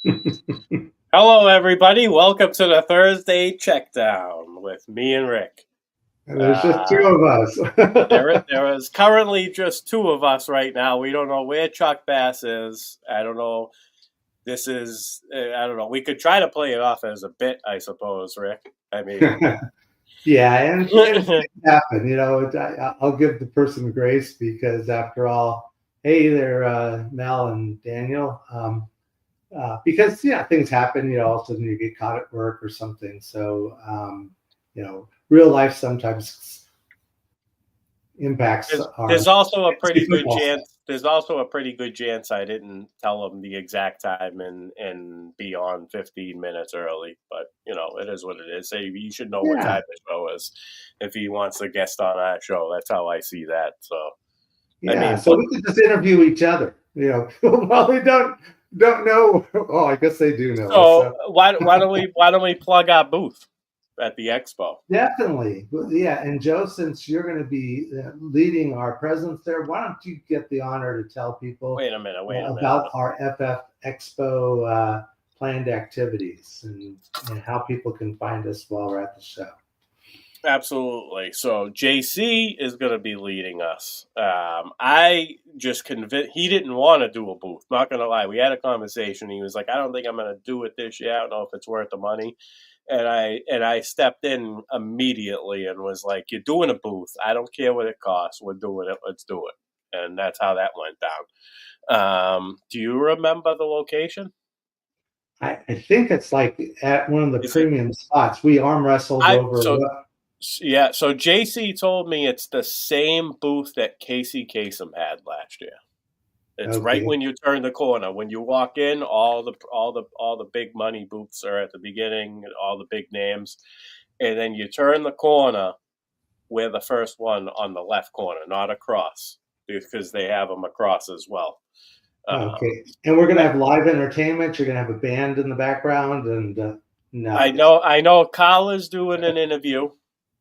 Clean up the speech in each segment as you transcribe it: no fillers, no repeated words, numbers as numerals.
Hello, everybody. Welcome to the Thursday Checkdown with me and Rick. And there's just two Uh, of us. there is currently just two of us right now. We don't know where Chuck Bass is. I don't know. I don't know. We could try to play it off as a bit, I suppose, Rick. I mean, Yeah, and things happen. I'll give the person grace because, after all, hey there, Mel and Daniel. Because yeah, things happen. All of a sudden you get caught at work or something. So real life sometimes impacts our there's also a pretty good football stuff. chance. There's also a pretty good chance I didn't tell him the exact time and be on 15 minutes early. But it is what it is. Say you should know what Yeah, time the show is if he wants to guest on our show. That's how I see that. So I yeah. mean, So but we could just interview each other. Well, we don't know. Oh, I guess they do know us. so So why don't we plug our booth at the expo? definitely. Well, yeah. And Joe, since you're going to be leading our presence there, why don't you get the honor to tell people Wait a minute. Wait a minute. about our FF Expo planned activities and how people can find us while we're at the show? Absolutely. So JC is going to be leading us. I just convinced he didn't want to do a booth. Not going to lie, we had a conversation. He was like, "I don't think I'm going to do it this year. I don't know if it's worth the money." And I stepped in immediately and was like, "You're doing a booth. I don't care what it costs. We're doing it. Let's do it." And that's how that went down. Do you remember the location? I think it's like at one of the Is it? premium spots. We arm wrestled I over so what? Yeah, so JC told me it's the same booth that Casey Kasem had last year. It's right Okay. when you turn the corner. When you walk in, all the big money booths are at the beginning, all the big names, and then you turn the corner. We're the first one on the left corner, not across, because they have them across as well. Um, Okay. And we're going to have live entertainment. You're going to have a band in the background. And I no. know, I know. Carla's doing an interview.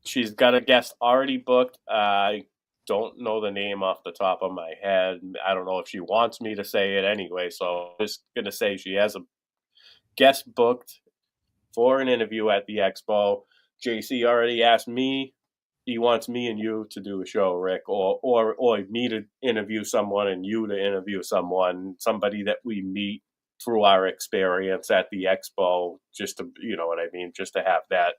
She's got a guest already booked. I don't know the name off the top of my head. I don't know if she wants me to say it anyway. So I'm just gonna say she has a guest booked for an interview at the expo. JC already asked me. He wants me and you to do a show, Rick, or me to interview someone and you to interview somebody that we meet through our experience at the expo, just to what I mean, just to have that.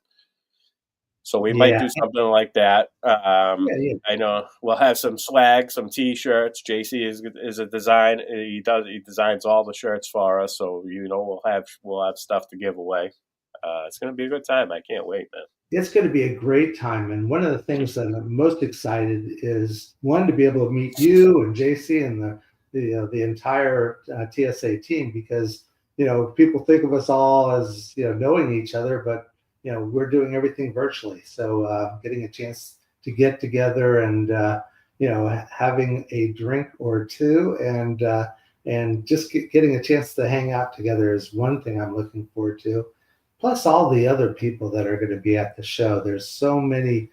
So we might Yeah. do something like that. Yeah. Yeah. I know we'll have some swag, some T-shirts. JC is a design. He designs all the shirts for us. So we'll have stuff to give away. It's gonna be a good time. I can't wait, man. It's going to be a great time. And one of the things that I'm most excited is, one, to be able to meet you and JC and the entire TSA team, because people think of us all as knowing each other, but we're doing everything virtually. So getting a chance to get together and having a drink or two and just getting a chance to hang out together is one thing I'm looking forward to, plus all the other people that are going to be at the show. There's so many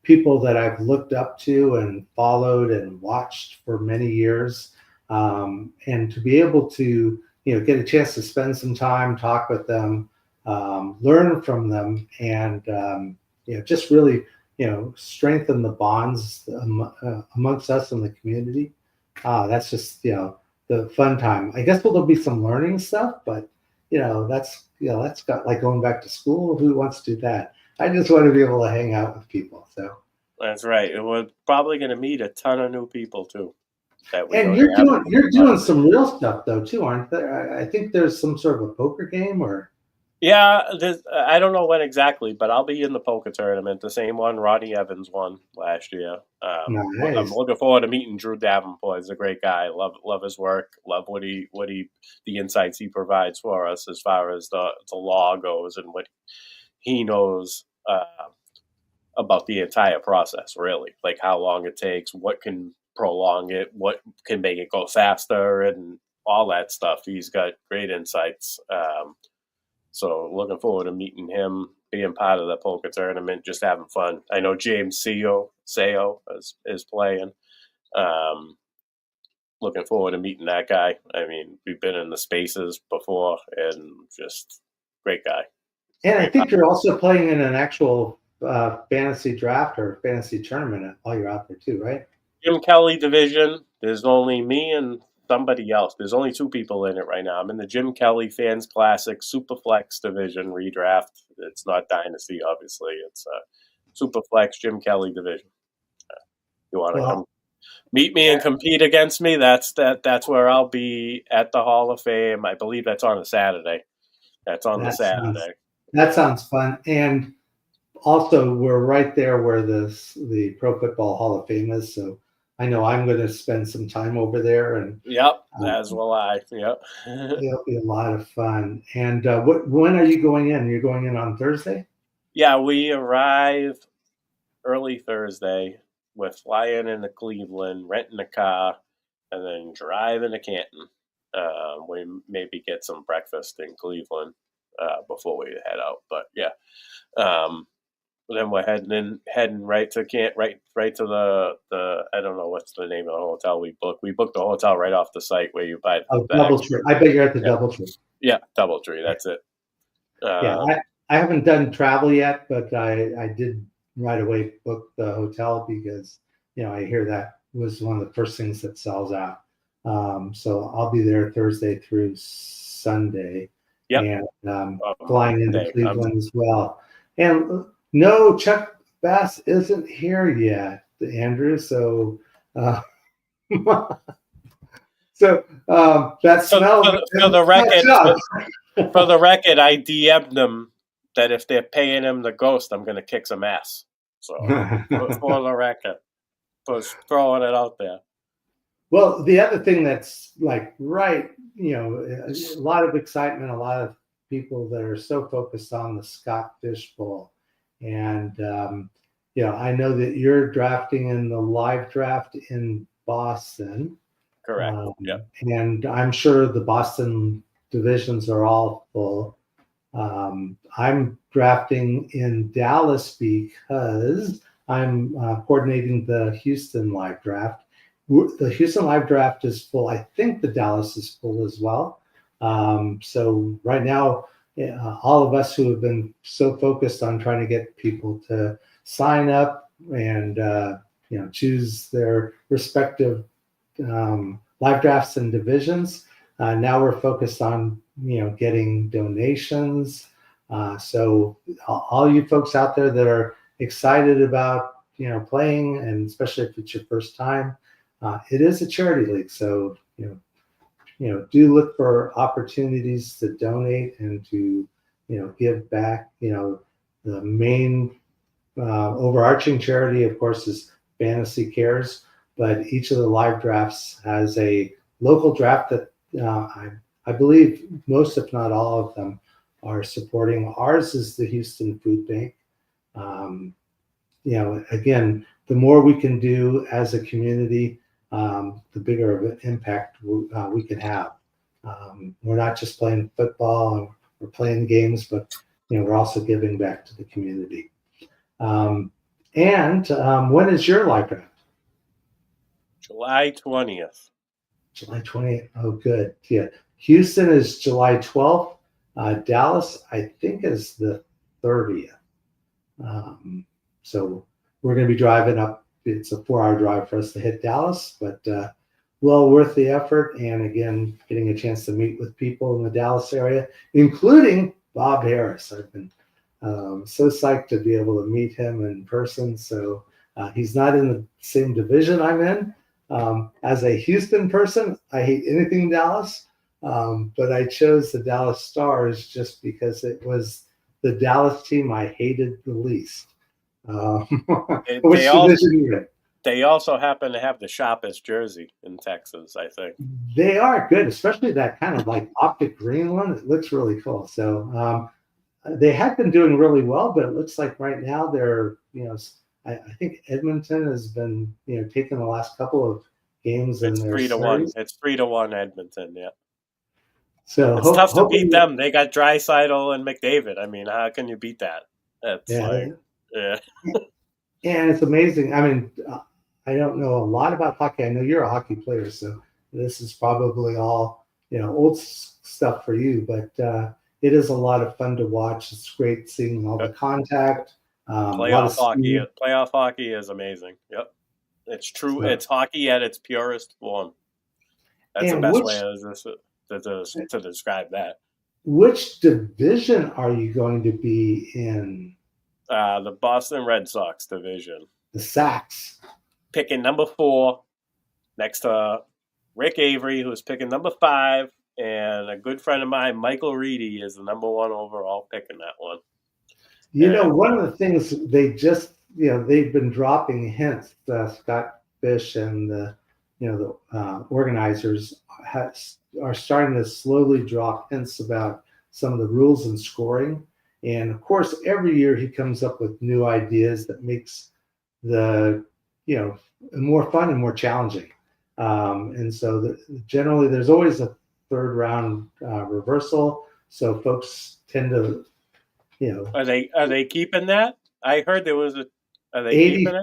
people that I've looked up to and followed and watched for many years, and to be able to get a chance to spend some time, talk with them, learn from them, and just really strengthen the bonds amongst us in the community. That's just the fun time. I guess there'll be some learning stuff, but that's got like going back to school. Who wants to do that? I just want to be able to hang out with people. So, That's right. And we're probably gonna meet a ton of new people too that we and don't have. you're doing some real stuff though too, aren't there? I think there's some sort of a poker game or Yeah, I don't know when exactly, but I'll be in the poker tournament, the same one Ronnie Evans won last year. I'm nice. looking forward to meeting Drew Davenport. He's a great guy. Love his work. Love the insights he provides for us as far as the law goes and what he knows about the entire process. Really, like how long it takes, what can prolong it, what can make it go faster, and all that stuff. He's got great insights. So looking forward to meeting him, being part of the poker tournament, just having fun. I know James Seo is playing. Um, looking forward to meeting that guy. I mean, we've been in the spaces before, and just great guy. And I think you're also playing in an actual fantasy draft or fantasy tournament while you're out there too, right? Jim Kelly division. There's only me and somebody else. There's only 2 people in it right now. I'm in the Jim Kelly Fans Classic Superflex division redraft. It's not Dynasty, obviously. It's Superflex Jim Kelly division. You want to come meet me and compete against me? That's where I'll be at the Hall of Fame. I believe that's on a Saturday. That's on the Saturday. That sounds fun. And also, we're right there where the Pro Football Hall of Fame is. So I know I'm going to spend some time over there. And yep, as will I. Yep. It'll be a lot of fun. And when are you going in? You're going in on Thursday? Yeah, we arrive early Thursday. We're flying into Cleveland, renting a car, and then driving to Canton. We maybe get some breakfast in Cleveland before we head out. But yeah, then we're heading right to right to the I don't know what's the name of the hotel we booked. We booked the hotel right off the site where you buy the DoubleTree. I bet you're at the DoubleTree. Yeah, DoubleTree. That's it. I haven't done travel yet, but I did right away book the hotel because I hear that was one of the first things that sells out. So I'll be there Thursday through Sunday. Yep. And flying into Cleveland as well. And no, Chuck Bass isn't here yet, Andrew. So, that smell. For the record, I DM'd them that if they're paying him the ghost, I'm going to kick some ass. So, for the record, just throwing it out there. Well, the other thing that's like, right, a lot of excitement, a lot of people that are so focused on the Scott Fish Bowl. And, I know that you're drafting in the live draft in Boston. Correct. And I'm sure the Boston divisions are all full. I'm drafting in Dallas because I'm coordinating the Houston live draft. The Houston live draft is full. I think the Dallas is full as well. So right now, all of us who have been so focused on trying to get people to sign up and choose their respective live drafts and divisions, now we're focused on getting donations. So all you folks out there that are excited about playing, and especially if it's your first time, it is a charity league. So do look for opportunities to donate and to give back. The main overarching charity, of course, is Fantasy Cares, but each of the live drafts has a local draft that I believe most, if not all of them, are supporting. Ours is the Houston Food Bank. Again, the more we can do as a community, the bigger of an impact we can have. We're not just playing football, we're playing games, but we're also giving back to the community. And when is your live draft? July 20th. July 20th. Oh, good. Yeah. Houston is July 12th. Dallas, I think, is the 30th. So we're going to be driving up. It's a 4-hour drive for us to hit Dallas, but well worth the effort. And again, getting a chance to meet with people in the Dallas area, including Bob Harris. I've been so psyched to be able to meet him in person. So he's not in the same division I'm in. As a Houston person, I hate anything Dallas, but I chose the Dallas Stars just because it was the Dallas team I hated the least. They also happen to have the sharpest jersey in Texas, I think. They are good, especially that kind of like optic green one. It looks really cool. So they have been doing really well, but it looks like right now they're, I think Edmonton has been, taking the last couple of games in their series. 3-1. It's 3-1 Edmonton, yeah. So it's tough to beat them. They got Draisaitl and McDavid. I mean, how can you beat that? That's yeah. And it's amazing. I mean, I don't know a lot about hockey. I know you're a hockey player, so this is probably all, old stuff for you, but it is a lot of fun to watch. It's great seeing all the contact. A lot of speed. Playoff hockey is amazing. Yep. It's true. So, It's hockey at its purest form. That's the and best way to describe that. which division are you going to be in? The Boston Red Sox division. The Sox. Picking number 4 next to Rick Avery, who's picking number 5, and a good friend of mine, Michael Reedy, is the number 1 overall pick in that one. One of the things they just, they've been dropping hints. Scott Fish and the organizers are starting to slowly drop hints about some of the rules and scoring. And of course, every year he comes up with new ideas that makes the, more fun and more challenging. And so generally there's always a third round reversal. So folks tend to, Are they keeping that? I heard there was are they keeping it?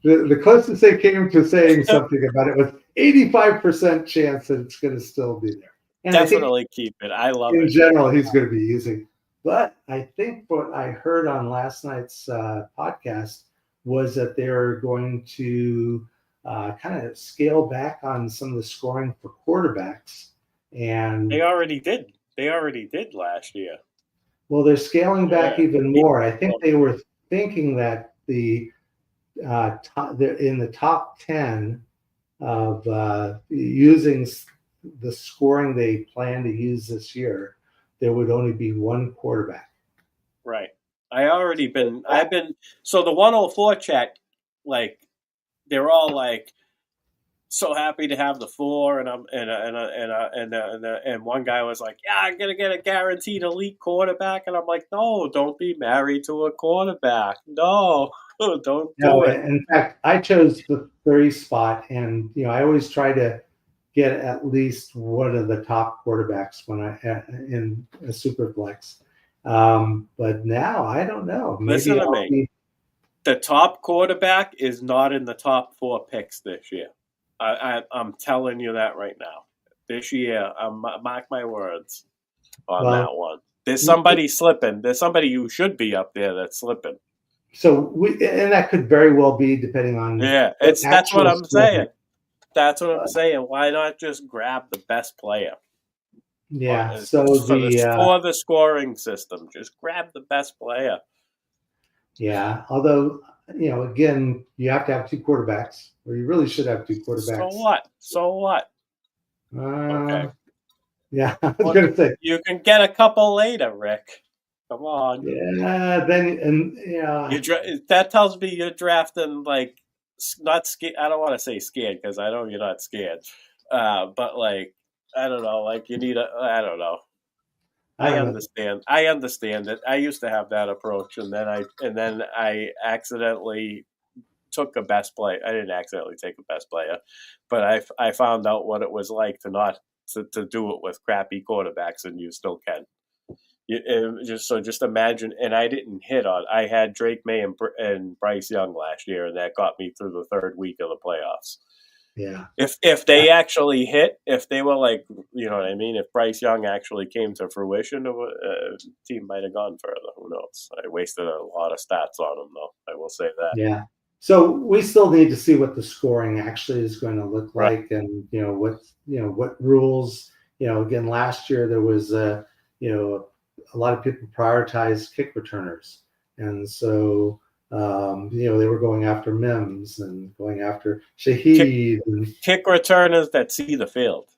The closest they came to saying something about it was 85% chance that it's going to still be there. And definitely keep it. I love it. In general, he's going to be using. But I think what I heard on last night's podcast was that they're going to kind of scale back on some of the scoring for quarterbacks. And they already did. They already did last year. Well, they're scaling back even more. I think they were thinking that in the top 10 of using the scoring they plan to use this year, there would only be one quarterback. Right. So the 104 check, like, they're all like so happy to have the 4, and one guy was like, yeah, I'm gonna get a guaranteed elite quarterback, and I'm like, no, don't be married to a quarterback. No, don't do it. In fact, I chose the 30 spot, and I always try to get at least one of the top quarterbacks when in a super flex. But now I don't know. Maybe listen to me. The top quarterback is not in the top 4 picks this year. I'm telling you that right now. This year, mark my words on that one. There's somebody slipping. There's somebody who should be up there that's slipping. So and that could very well be depending on. Yeah, that's what I'm saying. That's what I'm saying. Why not just grab the best player? Yeah. For the scoring system, just grab the best player. Yeah. Although, again, you have to have 2 quarterbacks, or you really should have 2 quarterbacks. So what? Okay. Yeah, I was going to say. You can get a couple later, Rick. Come on. Yeah. That tells me you're drafting like not scared. I don't want to say scared because I know you're not scared. But like, I don't know. Like you need I don't know. I understand. I understand it. I used to have that approach, and then I accidentally took a best player. I didn't accidentally take a best player, but I found out what it was like to do it with crappy quarterbacks, and you still can. Just imagine. And I didn't hit on. I had Drake May and Bryce Young last year, and that got me through the 3rd week of the playoffs. Yeah. If they actually hit, if they were like, you know what I mean, if Bryce Young actually came to fruition, the team might have gone further. Who knows? I wasted a lot of stats on him, though. I will say that. Yeah. So we still need to see what the scoring actually is going to look like, and what rules. Again, last year there was a lot of people prioritized kick returners, and so. They were going after Mims and going after Shaheed. Kick returners that see the field.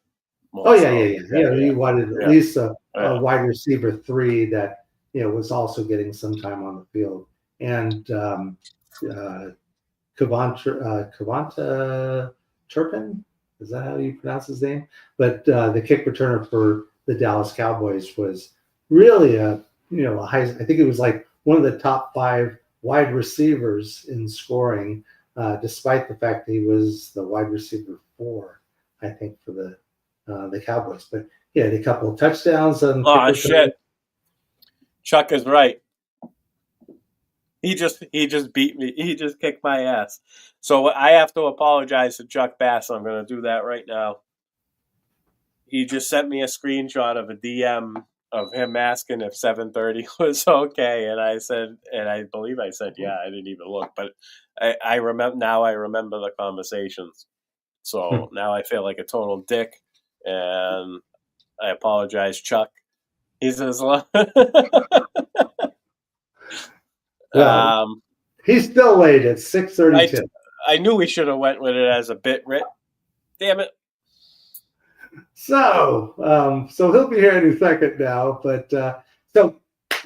You wanted at least a wide receiver 3 that was also getting some time on the field. And Kavanta Turpin, is that how you pronounce his name? But the kick returner for the Dallas Cowboys was really a high. I think it was like one of the top 5 wide receivers in scoring, despite the fact that he was the wide receiver 4, I think, for the Cowboys. But he had a couple of touchdowns. Shit. Chuck is right. He just beat me. He just kicked my ass. So I have to apologize to Chuck Bass. I'm going to do that right now. he just sent me a screenshot of a DM of him asking if 7:30 was okay, and I said, and I believe I said, yeah. I didn't even look, but I remember now. I remember the conversations, so now I feel like a total dick, and I apologize, Chuck. He says, Well, he's still late at 6:32. I knew we should have went with it as a bit, Rick. Damn it. So he'll be here any second now. But so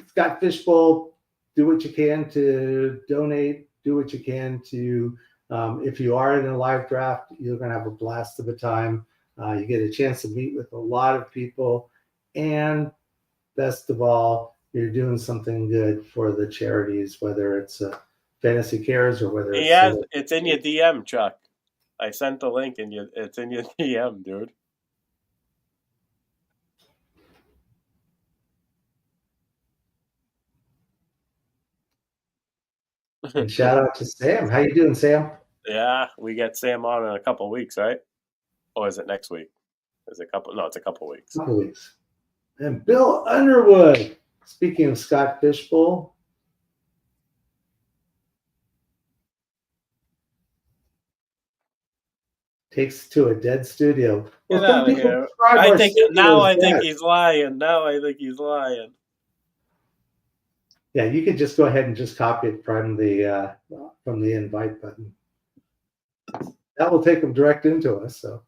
Scott Fishbowl, do what you can to donate. Do what you can to. If you are in a live draft, you're going to have a blast of a time. You get a chance to meet with a lot of people, and best of all, you're doing something good for the charities, whether it's Fantasy Cares or whether it's it's in your DM, Chuck. I sent the link, and it's in your DM, dude. And shout out to Sam. How you doing, Sam? Yeah, we get Sam on in a couple of weeks, right? Or is it next week? Is it a couple? No, it's a couple of weeks. Couple of weeks. And Bill Underwood. Speaking of Scott Fishbowl, takes to a dead studio. Well, some people I think he's lying. Now I think he's lying. Yeah, you could just go ahead and just copy it from the invite button. That will take them direct into us. So.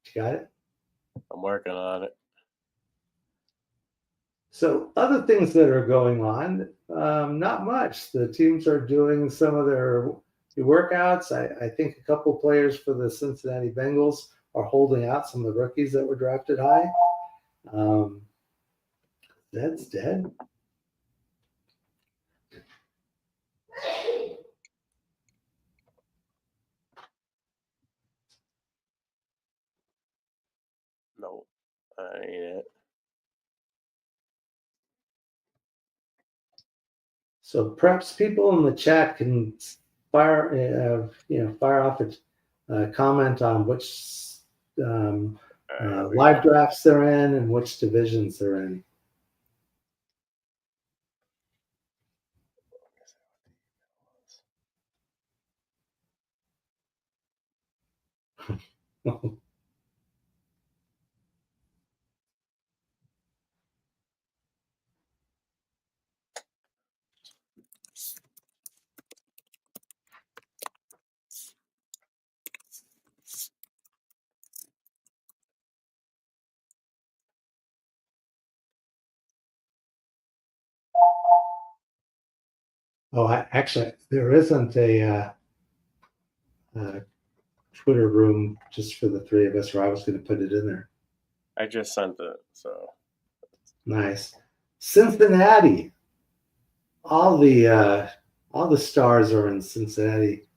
You got it? I'm working on it. So other things that are going on, not much. The teams are doing some of their workouts. I think a couple players for the Cincinnati Bengals are holding out, some of the rookies that were drafted high. That's dead. No, I ain't it. So perhaps people in the chat can fire off a comment on which live drafts they're in and which divisions they're in. Oh, actually, there isn't a Twitter room just for the three of us, or I was going to put it in there. I just sent it, so. Nice. Cincinnati. All the stars are in Cincinnati.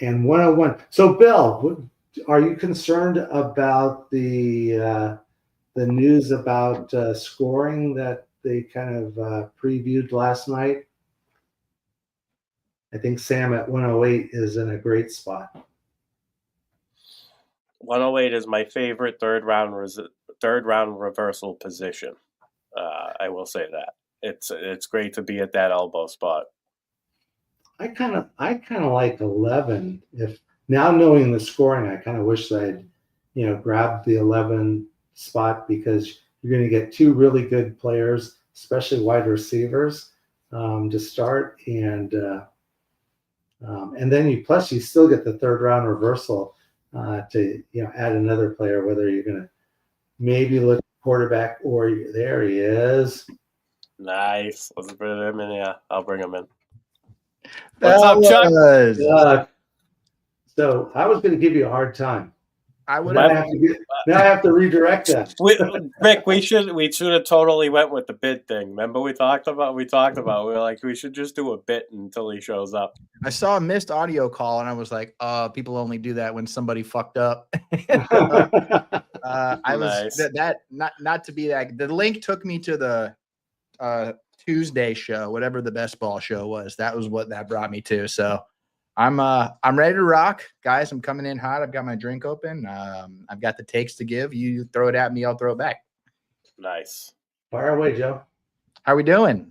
And 101. So, Bill, are you concerned about the news about scoring that they kind of previewed last night? I think Sam at 108 is in a great spot. 108 is my favorite third round reversal position. I will say that it's great to be at that elbow spot. I kind of like 11. If now knowing the scoring, I kind of wish I'd grabbed the 11 spot, because you're going to get two really good players, especially wide receivers, to start, and then you still get the third round reversal to add another player, whether you're going to maybe look at quarterback or there he is. Nice. Let's bring him in. Yeah, I'll bring him in. What's up, Chuck? So I was going to give you a hard time. Now I have to redirect that. Rick, we should have totally went with the bid thing. Remember we talked about we were like, we should just do a bit until he shows up. I saw a missed audio call and I was like, people only do that when somebody fucked up. I was not to be that. The link took me to Tuesday show, whatever the best ball show was. That was what that brought me to. So I'm ready to rock, guys. I'm coming in hot. I've got my drink open. I've got the takes to give. You throw it at me, I'll throw it back. Nice. Fire away, Joe. How are we doing?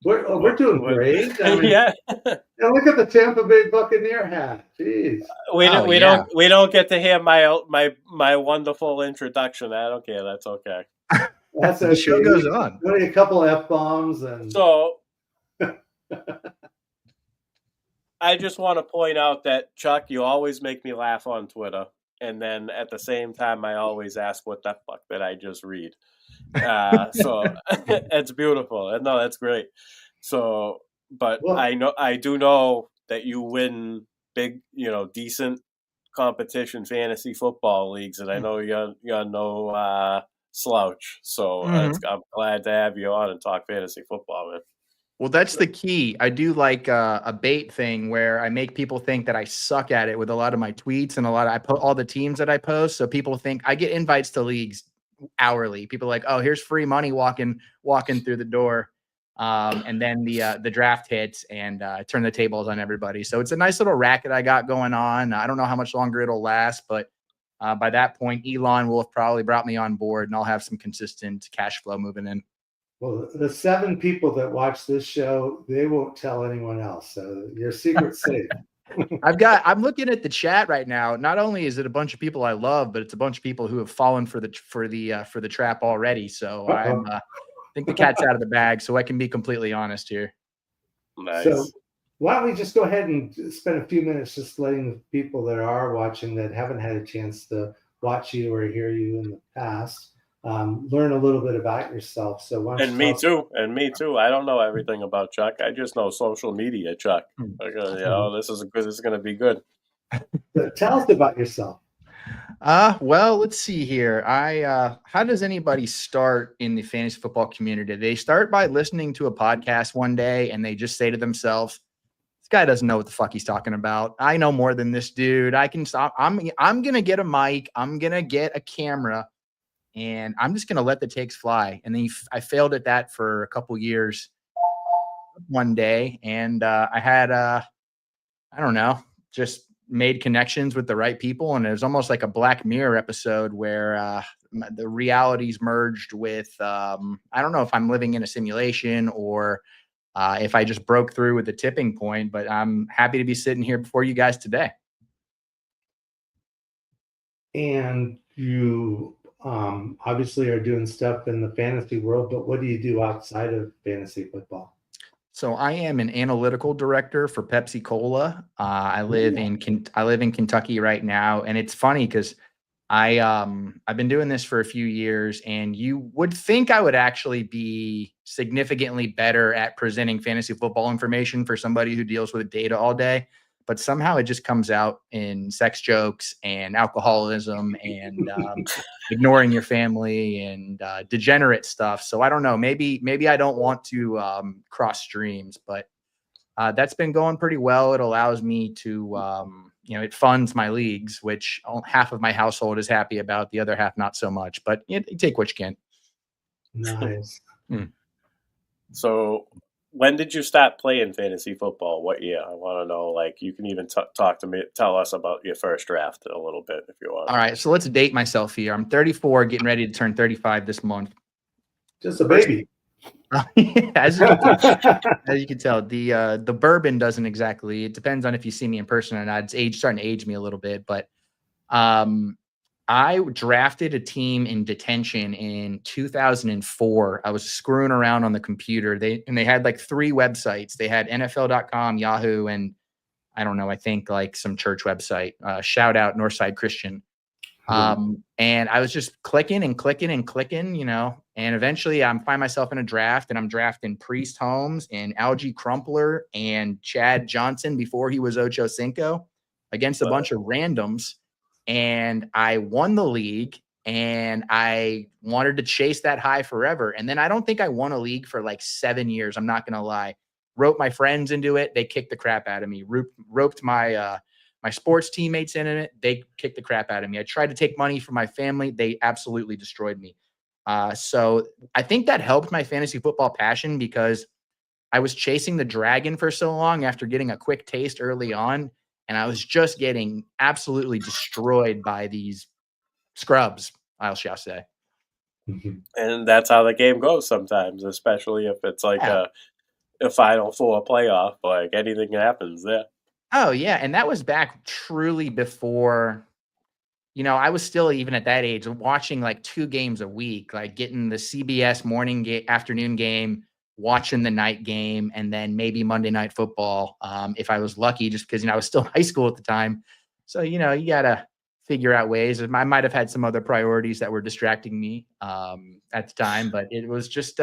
We're doing great. I mean, Yeah. Look at the Tampa Bay Buccaneer hat. Jeez. We don't get to hear my wonderful introduction. I don't care. That's okay. That's The show goes on. Only a couple F-bombs and So I just want to point out that, Chuck, you always make me laugh on Twitter. And then at the same time, I always ask, what the fuck did I just read? So it's beautiful. And no, that's great. So, but well, I do know that you win big, decent competition fantasy football leagues. And I know you're no slouch. So I'm glad to have you on and talk fantasy football, man. Well, that's the key. I do like a bait thing where I make people think that I suck at it with a lot of my tweets and I put all the teams that I post. So people think I get invites to leagues hourly. People are like, oh, here's free money walking through the door. And then the draft hits and turn the tables on everybody. So it's a nice little racket I got going on. I don't know how much longer it'll last, but by that point, Elon will have probably brought me on board and I'll have some consistent cash flow moving in. Well, the 7 people that watch this show, they won't tell anyone else. So your secret's safe. I'm looking at the chat right now. Not only is it a bunch of people I love, but it's a bunch of people who have fallen for the trap already. So I think the cat's out of the bag, so I can be completely honest here. Nice. So why don't we just go ahead and spend a few minutes just letting the people that are watching that haven't had a chance to watch you or hear you in the past learn a little bit about yourself. So me too. I don't know everything about Chuck. I just know social media, Chuck. This is going to be good. Tell us about yourself. Well, let's see here. How does anybody start in the fantasy football community? They start by listening to a podcast one day and they just say to themselves, this guy doesn't know what the fuck he's talking about. I know more than this dude. I can stop. I'm going to get a mic. I'm going to get a camera. And I'm just going to let the takes fly. And then I failed at that for a couple years one day. And I had, I don't know, just made connections with the right people. And it was almost like a Black Mirror episode where the realities merged with, I don't know if I'm living in a simulation or if I just broke through with the tipping point. But I'm happy to be sitting here before you guys today. And you obviously are doing stuff in the fantasy world, but what do you do outside of fantasy football? So I am an analytical director for Pepsi Cola. I live in Kentucky right now, and it's funny because I've been doing this for a few years, and you would think I would actually be significantly better at presenting fantasy football information for somebody who deals with data all day. But somehow it just comes out in sex jokes and alcoholism and ignoring your family and degenerate stuff. So I don't know. Maybe I don't want to cross streams, but that's been going pretty well. It allows me to, it funds my leagues, which half of my household is happy about, the other half not so much. But you take what you can. Nice. So when did you start playing fantasy football? What year? I want to know. Like, you can even talk to me. Tell us about your first draft a little bit if you want. All right. So let's date myself here. I'm 34, getting ready to turn 35 this month. Just a baby. As you can tell, the bourbon doesn't exactly. It depends on if you see me in person or not. It's starting to age me a little bit, but I drafted a team in detention in 2004. I was screwing around on the computer. They had like 3 websites. They had NFL.com, Yahoo, and I don't know, I think like some church website. Shout out Northside Christian. And I was just clicking, and eventually I find myself in a draft, and I'm drafting Priest Holmes and Algie Crumpler and Chad Johnson before he was Ocho Cinco against a bunch of randoms. And I won the league, and I wanted to chase that high forever. And then I don't think I won a league for like 7 years. I'm not going to lie. Roped my friends into it. They kicked the crap out of me. Roped my sports teammates in it. They kicked the crap out of me. I tried to take money from my family. They absolutely destroyed me. So I think that helped my fantasy football passion because I was chasing the dragon for so long after getting a quick taste early on. And I was just getting absolutely destroyed by these scrubs, I shall say. And that's how the game goes sometimes, especially if it's like a Final Four playoff. Like anything happens there. Oh, yeah. And that was back truly before, I was still even at that age watching like 2 games a week, like getting the CBS afternoon game, watching the night game, and then maybe Monday Night Football if I was lucky, just because, I was still in high school at the time. So, you got to figure out ways. I might have had some other priorities that were distracting me at the time, but it was just,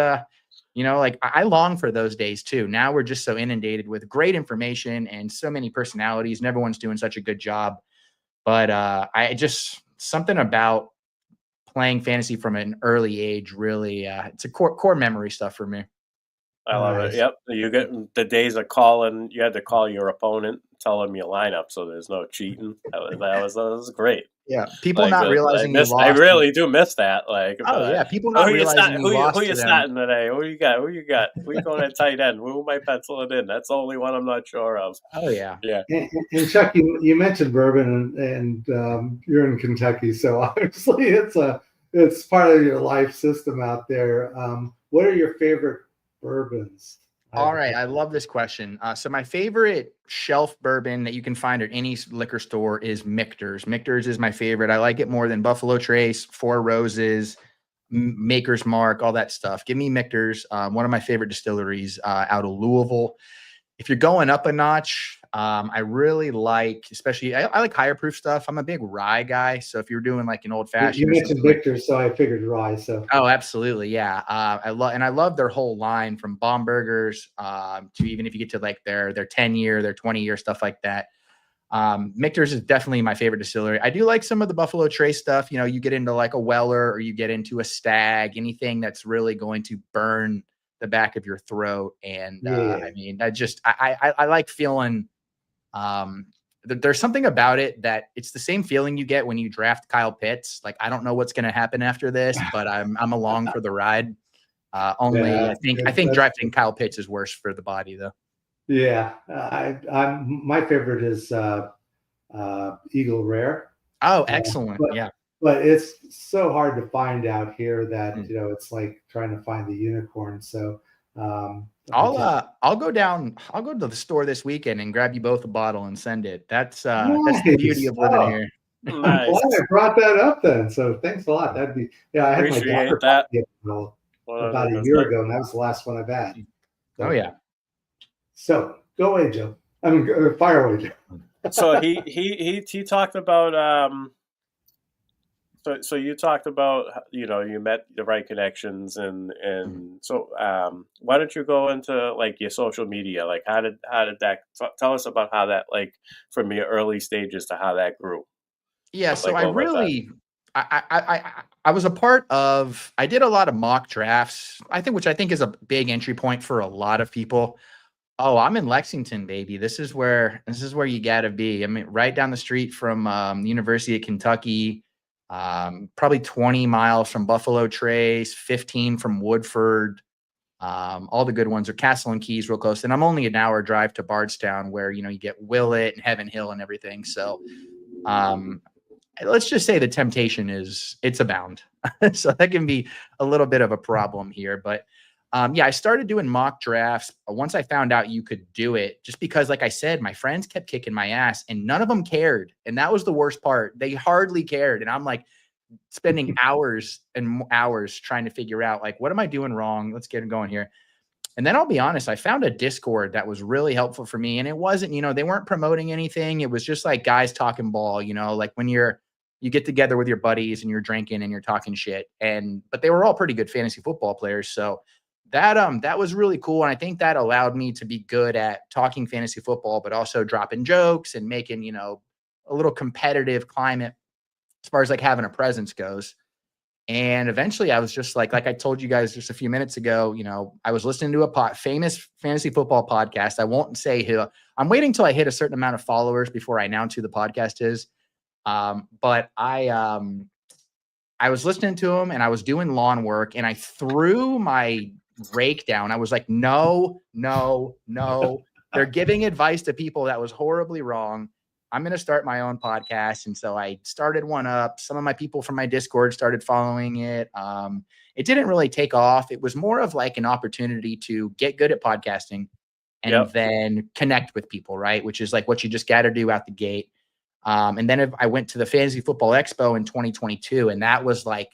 like I long for those days too. Now we're just so inundated with great information and so many personalities, and everyone's doing such a good job. But I just something about playing fantasy from an early age really it's a core memory stuff for me. I love it. Yep. You get the days of calling. You had to call your opponent, tell them your lineup, so there's no cheating. That was great. Yeah, people not realizing you lost. I really do miss that. Like, yeah, people not realizing you lost. Who you starting today? Who you got? Who you going at tight end? Who am I penciling in? That's the only one I'm not sure of. Oh yeah, yeah. And Chuck, you mentioned bourbon, and you're in Kentucky, so obviously it's part of your life system out there. What are your favorite bourbons? All right. I love this question. So my favorite shelf bourbon that you can find at any liquor store is Michter's. Michter's is my favorite. I like it more than Buffalo Trace, Four Roses, Maker's Mark, all that stuff. Give me Michter's, one of my favorite distilleries out of Louisville. If you're going up a notch, I really like, especially, I like higher proof stuff. I'm a big rye guy. So if you're doing like an old fashioned, you mentioned Michter's, so I figured rye. So absolutely, yeah. I love their whole line from Baumburgers to even if you get to like their 10-year, their 20-year stuff like that. Michter's is definitely my favorite distillery. I do like some of the Buffalo Trace stuff. You get into like a Weller or you get into a Stag, anything that's really going to burn the back of your throat. And I mean, I like feeling there's something about it that it's the same feeling you get when you draft Kyle Pitts. Like, I don't know what's going to happen after this, but I'm along for the ride. I think drafting Kyle Pitts is worse for the body though. Yeah. My favorite is Eagle Rare. Oh, excellent. But it's so hard to find out here that, it's like trying to find the unicorn. So I'll go to the store this weekend and grab you both a bottle and send it. That's the beauty of living here. Nice. I'm glad I brought that up then. So thanks a lot. That'd be, I had my daughter about a year ago, and that was the last one I've had. So, So go away, Joe. I mean, fire away, Joe. So he talked about So you talked about, you met the right connections and so why don't you go into like your social media? Like how did that tell us about how that, like from your early stages to how that grew? Yeah. So I was a part of, I did a lot of mock drafts, which I think is a big entry point for a lot of people. Oh, I'm in Lexington, baby. This is where you gotta be. I mean, right down the street from University of Kentucky. Probably 20 miles from Buffalo Trace, 15 from Woodford. All the good ones are Castle and Keys real close. And I'm only an hour drive to Bardstown where, you get Willett and Heaven Hill and everything. So let's just say the temptation it's abound. So that can be a little bit of a problem here. But I started doing mock drafts once I found out you could do it, just because, like I said, my friends kept kicking my ass and none of them cared. And that was the worst part. They hardly cared. And I'm like spending hours and hours trying to figure out, like, what am I doing wrong? Let's get going here. And then I'll be honest, I found a Discord that was really helpful for me. And it wasn't, they weren't promoting anything. It was just like guys talking ball, like when you get together with your buddies and you're drinking and you're talking shit. But they were all pretty good fantasy football players. So that was really cool. And I think that allowed me to be good at talking fantasy football, but also dropping jokes and making, a little competitive climate as far as like having a presence goes. And eventually I was just like I told you guys just a few minutes ago, I was listening to a famous fantasy football podcast. I won't say who. I'm waiting till I hit a certain amount of followers before I announce who the podcast is. But I I was listening to him and I was doing lawn work and I threw my rake down. I was like, no. They're giving advice to people that was horribly wrong. I'm going to start my own podcast. And so I started one up. Some of my people from my Discord started following it. It didn't really take off. It was more of like an opportunity to get good at podcasting and then connect with people, right? Which is like what you just got to do out the gate. And then I went to the Fantasy Football Expo in 2022, and that was like,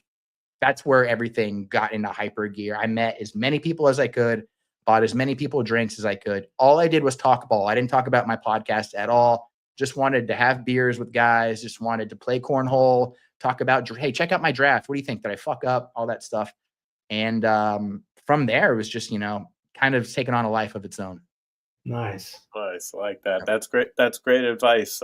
that's where everything got into hyper gear. I met as many people as I could, bought as many people drinks as I could. All I did was talk ball. I didn't talk about my podcast at all. Just wanted to have beers with guys, just wanted to play cornhole, talk about, hey, check out my draft. What do you think? Did I fuck up? All that stuff. And from there, it was just, kind of taking on a life of its own. Nice. Nice. I like that. That's great. That's great advice.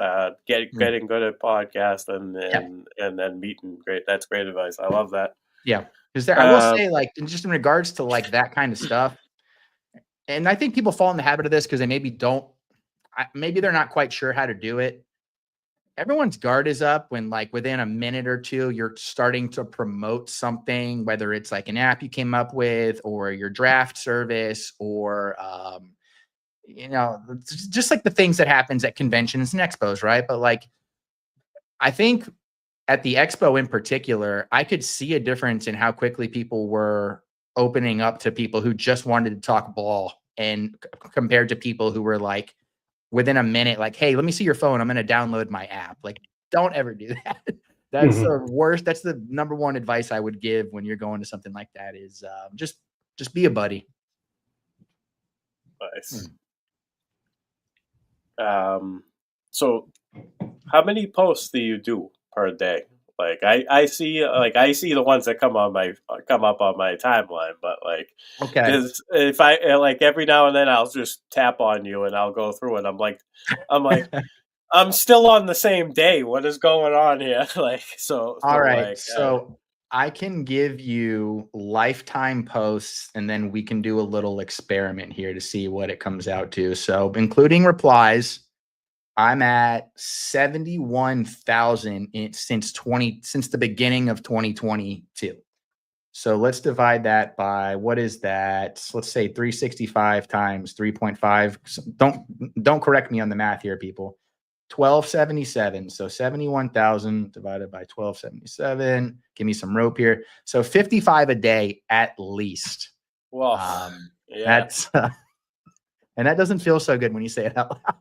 Getting good at podcast and then meeting. Great. That's great advice. I love that. Yeah. Because I will say, like, just in regards to like that kind of stuff, and I think people fall in the habit of this because they maybe they're not quite sure how to do it. Everyone's guard is up when, like, within a minute or two, you're starting to promote something, whether it's like an app you came up with or your draft service or, just like the things that happens at conventions and expos, right? But like, I think at the expo in particular, I could see a difference in how quickly people were opening up to people who just wanted to talk ball, and compared to people who were like, within a minute, like, hey, let me see your phone. I'm going to download my app. Like, don't ever do that. That's the worst. That's the number one advice I would give when you're going to something like that is just be a buddy. Nice. So how many posts do you do per day? Like I see the ones that come up on my timeline, but like, okay, if I like every now and then I'll just tap on you and I'll go through it. I'm like, I'm still on the same day. What is going on here? All right. So I can give you lifetime posts and then we can do a little experiment here to see what it comes out to. So including replies, I'm at 71,000 since the beginning of 2022. So let's divide that by, what is that? Let's say 365 times 3.5. Don't correct me on the math here, people. 1277. So 71,000 divided by 1277. Give me some rope here. So 55 a day at least. Well, that's and that doesn't feel so good when you say it out loud.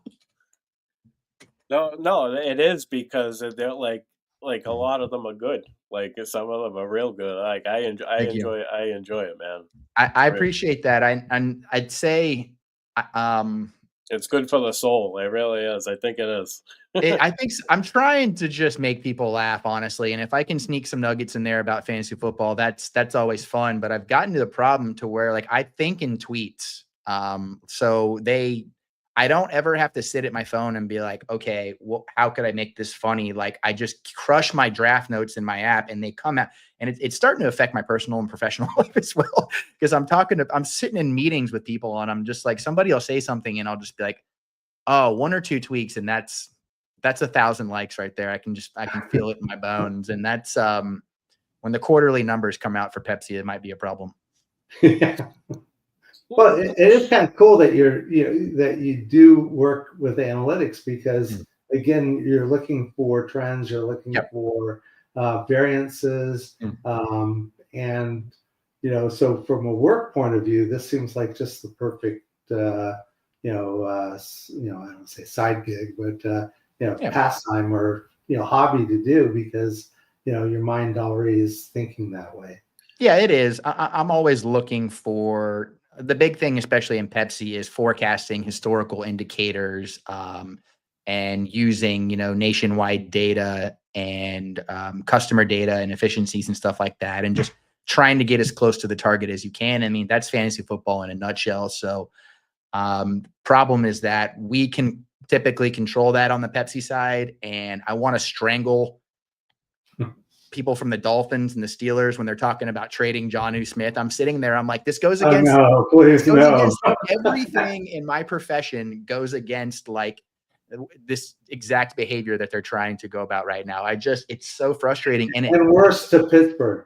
No, it is, because they're like a lot of them are good. Like some of them are real good. Like I enjoy it, man. I appreciate that. I'd say, it's good for the soul. It really is. I think it is. I think I'm trying to just make people laugh, honestly. And if I can sneak some nuggets in there about fantasy football, that's always fun. But I've gotten to the problem to where, like, I think in tweets. I don't ever have to sit at my phone and be like, okay, well, how could I make this funny? Like, I just crush my draft notes in my app and they come out, and it's starting to affect my personal and professional life as well. Because I'm sitting in meetings with people and I'm just like, somebody will say something and I'll just be like, oh, one or two tweaks. And that's 1,000 likes right there. I can feel it in my bones. And that's, when the quarterly numbers come out for Pepsi, it might be a problem. Yeah. Well, it is kind of cool that that you do work with analytics, because again, you're looking for trends, you're looking for variances, and so from a work point of view, this seems like just the perfect I don't say side gig, but pastime or hobby to do, because your mind already is thinking that way. Yeah, it is. I'm always looking for. The big thing, especially in Pepsi, is forecasting historical indicators and using, nationwide data and customer data and efficiencies and stuff like that, and just trying to get as close to the target as you can. I mean, that's fantasy football in a nutshell. So problem is that we can typically control that on the Pepsi side, and I want to strangle people from the Dolphins and the Steelers when they're talking about trading Jonnu Smith. I'm sitting there, I'm like, this goes against, against everything in my profession, goes against like this exact behavior that they're trying to go about right now. It's so frustrating. And worse to Pittsburgh.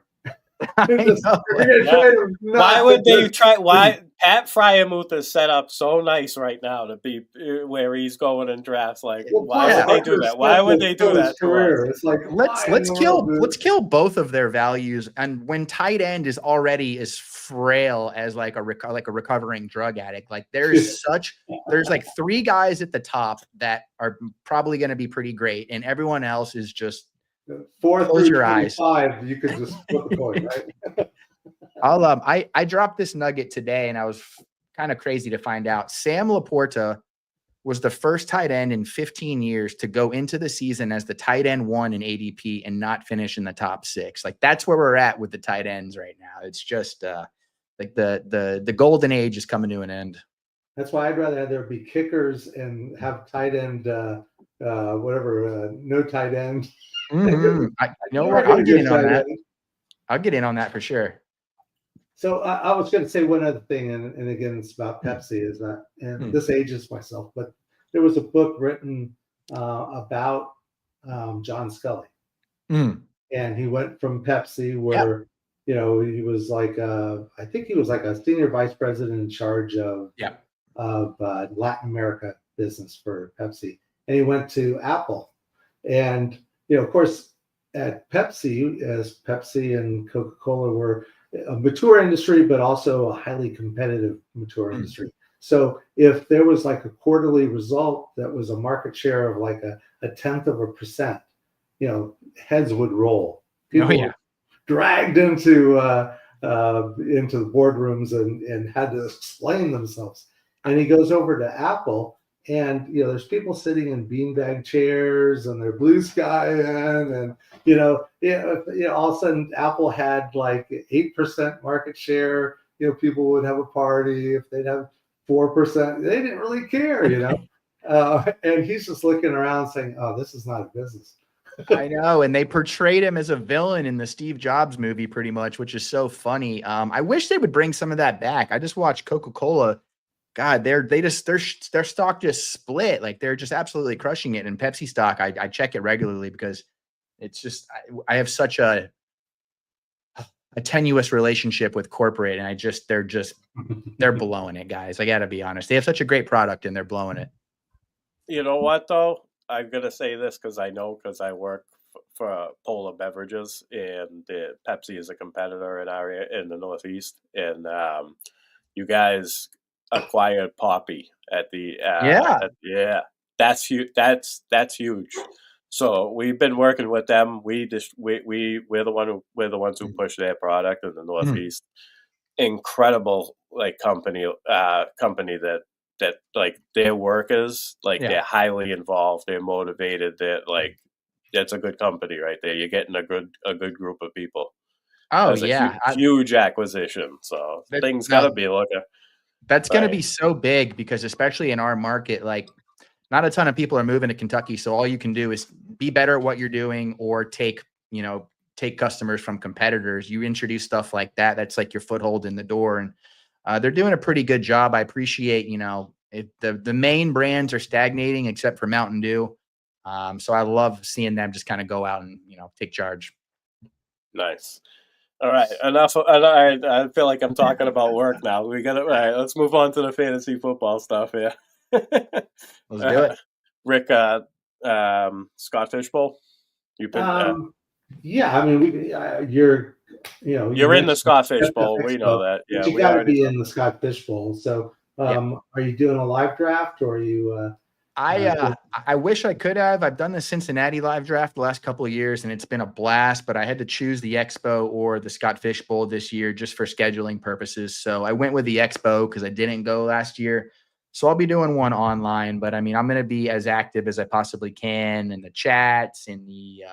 Why would they try? Why Pat Fryermuth is set up so nice right now to be where he's going in drafts? Like, why would they do that? Why would they do that to us? It's like let's kill both of their values. And when tight end is already as frail as like a recovering drug addict, like there's like 3 guys at the top that are probably going to be pretty great, and everyone else is just 4 close through your eyes. 25, you could just flip the coin, right? I dropped this nugget today, and I was kind of crazy to find out. Sam Laporta was the first tight end in 15 years to go into the season as the tight end 1 in ADP and not finish in the top 6. Like, that's where we're at with the tight ends right now. It's just like the golden age is coming to an end. That's why I'd rather there be kickers and have tight end, no tight end. Mm-hmm. I'll get in on that. I'll get in on that for sure. So I was going to say one other thing, and again, it's about Pepsi, is that, and this ages myself, but there was a book written about John Scully, and he went from Pepsi, where he was like I think he was like a senior vice president in charge of Latin America business for Pepsi, and he went to Apple, and of course, at Pepsi, as Pepsi and Coca-Cola were a mature industry, but also a highly competitive mature industry. So if there was like a quarterly result that was a market share of like a 1/10%, heads would roll. People were dragged into the boardrooms and had to explain themselves. And he goes over to Apple. And there's people sitting in beanbag chairs, and they're blue skying, and all of a sudden Apple had like 8% market share. People would have a party if they'd have 4%. They didn't really care, and he's just looking around saying, "Oh, this is not a business." I know, and they portrayed him as a villain in the Steve Jobs movie, pretty much, which is so funny. I wish they would bring some of that back. I just watched Coca-Cola. God, their stock just split. Like, they're just absolutely crushing it. And Pepsi stock, I check it regularly because it's just I have such a tenuous relationship with corporate, and they're blowing it, guys. I got to be honest. They have such a great product, and they're blowing it. You know what, though? I'm gonna say this because I work for Polar Beverages, and Pepsi is a competitor in the Northeast, and you guys acquired Poppy at the that's huge. That's huge. So we've been working with them. We're the ones who push their product in the Northeast. Incredible company that like their workers they're highly involved. They're motivated. They're that's a good company right there. You're getting a good group of people. Oh, huge acquisition. So things gotta be looking. That's going to be so big because especially in our market, like not a ton of people are moving to Kentucky. So all you can do is be better at what you're doing or take customers from competitors. You introduce stuff like that. That's like your foothold in the door. And they're doing a pretty good job. I appreciate, if the main brands are stagnating except for Mountain Dew. So I love seeing them just kind of go out and, take charge. Nice. All right, enough. I feel like I'm talking about work now. All right, let's move on to the fantasy football stuff here. Let's do it. Rick, Scott Fishbowl. You've been. I mean, you're in the Scott Fishbowl. We know that. Yeah, you got to be in the Scott Fishbowl. So, are you doing a live draft, or are you? I wish I could have. I've done the Cincinnati live draft the last couple of years, and it's been a blast, but I had to choose the EXPO or the Scott Fishbowl this year just for scheduling purposes. So I went with the EXPO because I didn't go last year. So I'll be doing one online, but I mean, I'm going to be as active as I possibly can in the chats, in the,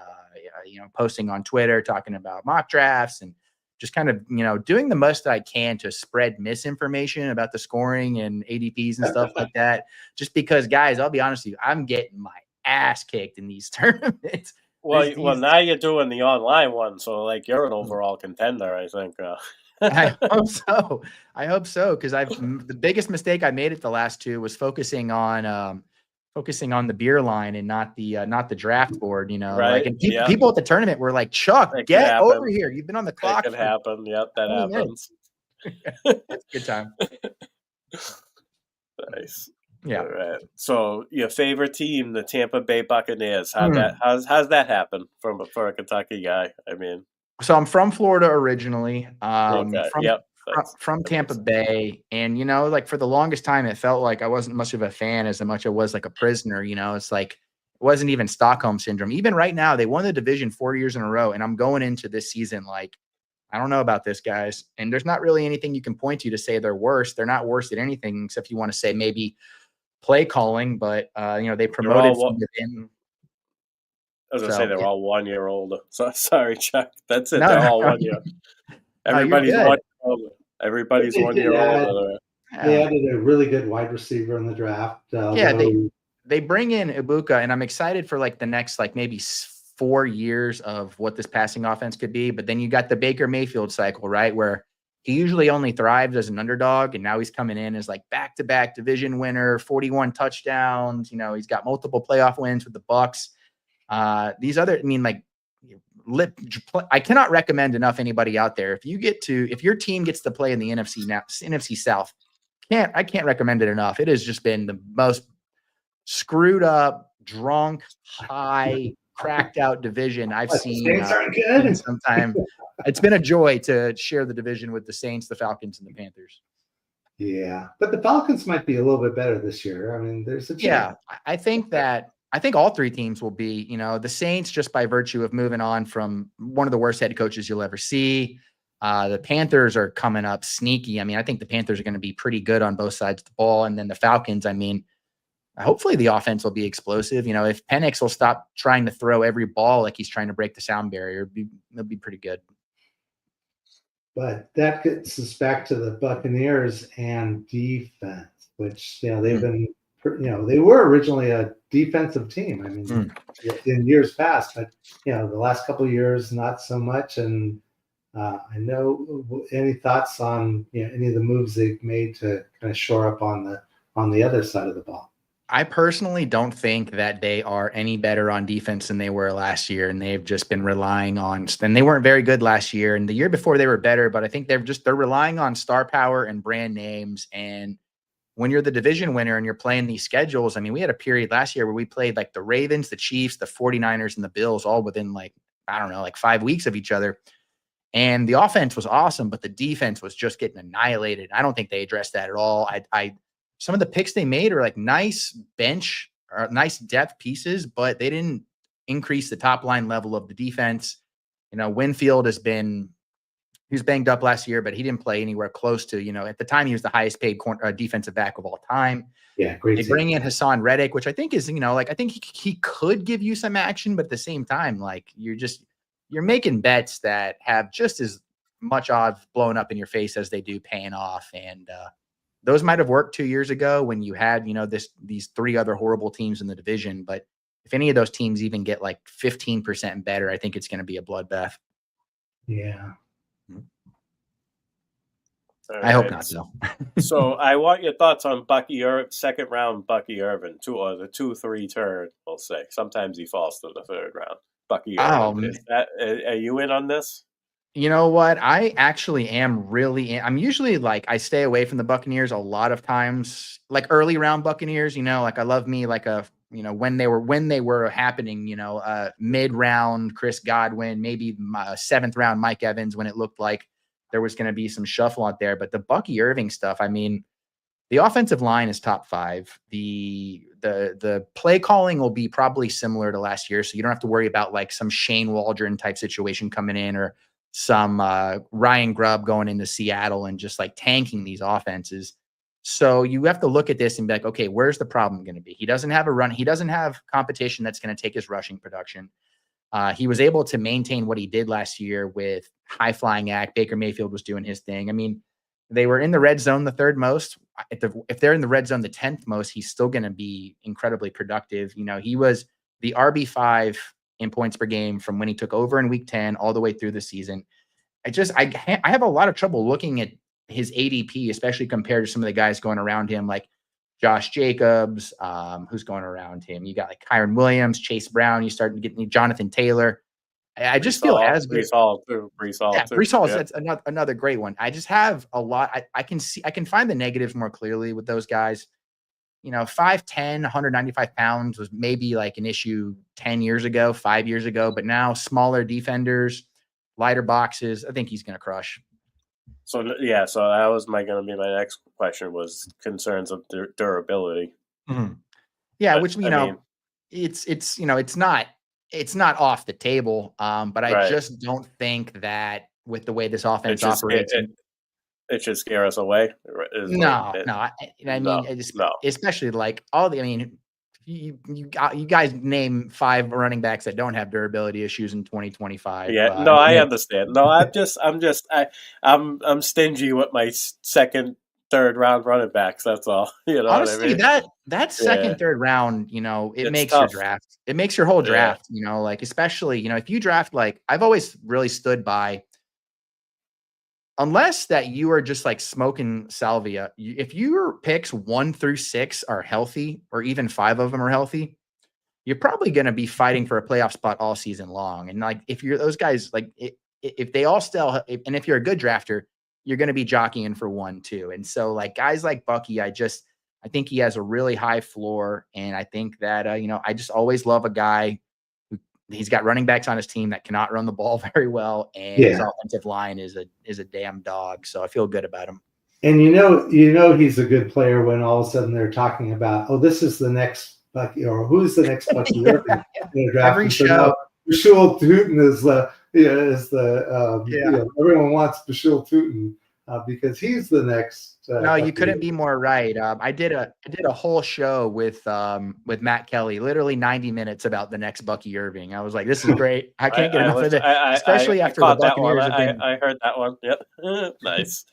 posting on Twitter, talking about mock drafts, and just kind of, doing the most that I can to spread misinformation about the scoring and ADPs and stuff like that. Just because, guys, I'll be honest with you, I'm getting my ass kicked in these tournaments. Well, now you're doing the online one, so you're an overall contender, I think. I hope so. Because the biggest mistake I made at the last two was focusing on focusing on the beer line and not the draft board, Right. like, and people at the tournament were like, Chuck, get over here. You've been on the clock. It could happen. Yep, that happens. It's a good time. Nice. Yeah. All right. So your favorite team, the Tampa Bay Buccaneers. How's that happen for a Kentucky guy? I mean, so I'm from Florida originally. Okay. From Tampa Bay, and like for the longest time, it felt like I wasn't much of a fan as much as I was like a prisoner. It's like it wasn't even Stockholm syndrome. Even right now, they won the division 4 years in a row, and I'm going into this season like, I don't know about this, guys. And there's not really anything you can point to say they're worse. They're not worse at anything, except you want to say maybe play calling, but they promoted from within. I was going to say they're all 1 year older. So sorry, Chuck. That's it. They're all 1 year. Everybody's 1 year older. Everybody's 1 year older. They added a really good wide receiver in the draft. They bring in Ibuka, and I'm excited for like the next like maybe 4 years of what this passing offense could be. But then you got the Baker Mayfield cycle, right? Where he usually only thrives as an underdog. And now he's coming in as like back-to-back division winner, 41 touchdowns. He's got multiple playoff wins with the Bucks. I cannot recommend enough anybody out there. If your team gets to play in the NFC South, I can't recommend it enough. It has just been the most screwed up, drunk, high, cracked out division I've seen in some time. It's been a joy to share the division with the Saints, the Falcons, and the Panthers. Yeah, but the Falcons might be a little bit better this year. I mean, there's a chance. Yeah, I think all three teams will be, the Saints just by virtue of moving on from one of the worst head coaches you'll ever see. The Panthers are coming up sneaky. I mean, I think the Panthers are going to be pretty good on both sides of the ball. And then the Falcons, I mean, hopefully the offense will be explosive. If Penix will stop trying to throw every ball like he's trying to break the sound barrier, it'll be pretty good. But that gets us back to the Buccaneers and defense, which they've been. They were originally a defensive team. I mean, in years past, but the last couple of years, not so much. And I know any thoughts on any of the moves they've made to kind of shore up on the other side of the ball. I personally don't think that they are any better on defense than they were last year, and they've just been relying on. And they weren't very good last year, and the year before they were better. But I think they're relying on star power and brand names. And when you're the division winner and you're playing these schedules, I mean, we had a period last year where we played like the Ravens, the Chiefs, the 49ers, and the Bills all within like 5 weeks of each other. And the offense was awesome, but the defense was just getting annihilated. I don't think they addressed that at all. Some of the picks they made are like nice bench or nice depth pieces, but they didn't increase the top line level of the defense. Winfield he was banged up last year, but he didn't play anywhere close to, at the time he was the highest paid defensive back of all time. Yeah, great. They bring in Hassan Reddick, which I think is, I think he could give you some action, but at the same time, like you're making bets that have just as much odds blowing up in your face as they do paying off. And those might have worked 2 years ago when you had, these three other horrible teams in the division. But if any of those teams even get like 15% better, I think it's going to be a bloodbath. Yeah. I hope not, though. So I want your thoughts on second round Bucky Irvin, the 2-3 turn, we'll say. Sometimes he falls to the third round. Bucky Irvin. Are you in on this? You know what? I actually am really I'm usually like, I stay away from the Buccaneers a lot of times, like early round Buccaneers, like I love me like when they were happening, mid round Chris Godwin, maybe seventh round Mike Evans, when it looked like there was going to be some shuffle out there. But the Bucky Irving stuff, I mean, the offensive line is top 5. The play calling will be probably similar to last year. So you don't have to worry about like some Shane Waldron type situation coming in, or some Ryan Grubb going into Seattle and just like tanking these offenses. So you have to look at this and be like, okay, where's the problem going to be? He doesn't have a run. He doesn't have competition that's going to take his rushing production. He was able to maintain what he did last year with high flying act. Baker Mayfield was doing his thing. I mean, they were in the red zone the third most. If they're in the red zone the 10th most, he's still going to be incredibly productive. He was the RB5 in points per game from when he took over in week 10 all the way through the season. I have a lot of trouble looking at his ADP, especially compared to some of the guys going around him. Like Josh Jacobs, who's going around him. You got like Kyron Williams, Chase Brown. You start getting Jonathan Taylor. I just feel as good. Breece Hall too. Breece Hall. That's another great one. I just have a lot. I can find the negatives more clearly with those guys. 5'10", 195 pounds was maybe like an issue 10 years ago, 5 years ago, but now smaller defenders, lighter boxes. I think he's going to crush. So that was going to be my next question, was concerns of durability. Mm-hmm. Yeah, but, which it's not off the table. But I just don't think that with the way this offense operates, it should scare us away. Especially like you guys name 5 running backs that don't have durability issues in 2025. Yeah, I understand. No, I'm stingy with my second, third round running backs. That's all. Honestly, what I mean? that second, third round, it makes tough. your draft. It makes your whole draft. Especially if you draft, like, I've always really stood by. Unless that you are just like smoking salvia, if your picks 1 through 6 are healthy, or even 5 of them are healthy, you're probably going to be fighting for a playoff spot all season long. And like, if you're those guys, like if they all still, and if you're a good drafter, you're going to be jockeying for 1, 2. And so like guys like Bucky, I think he has a really high floor. And I think that, I just always love a guy. He's got running backs on his team that cannot run the ball very well, and his offensive line is a damn dog. So I feel good about him. And he's a good player when all of a sudden they're talking about, this is the next Bucky, or who's the next Bucky Irving in the draft. Every show, Bashul Tootin everyone wants Bashul Tootin because he's the next. No, you couldn't be more right. I did a whole show with Matt Kelly, literally 90 minutes about the next Bucky Irving. I was like, this is great. I can't get enough of it, especially after the Buccaneers have been. I heard that one. Yep, nice.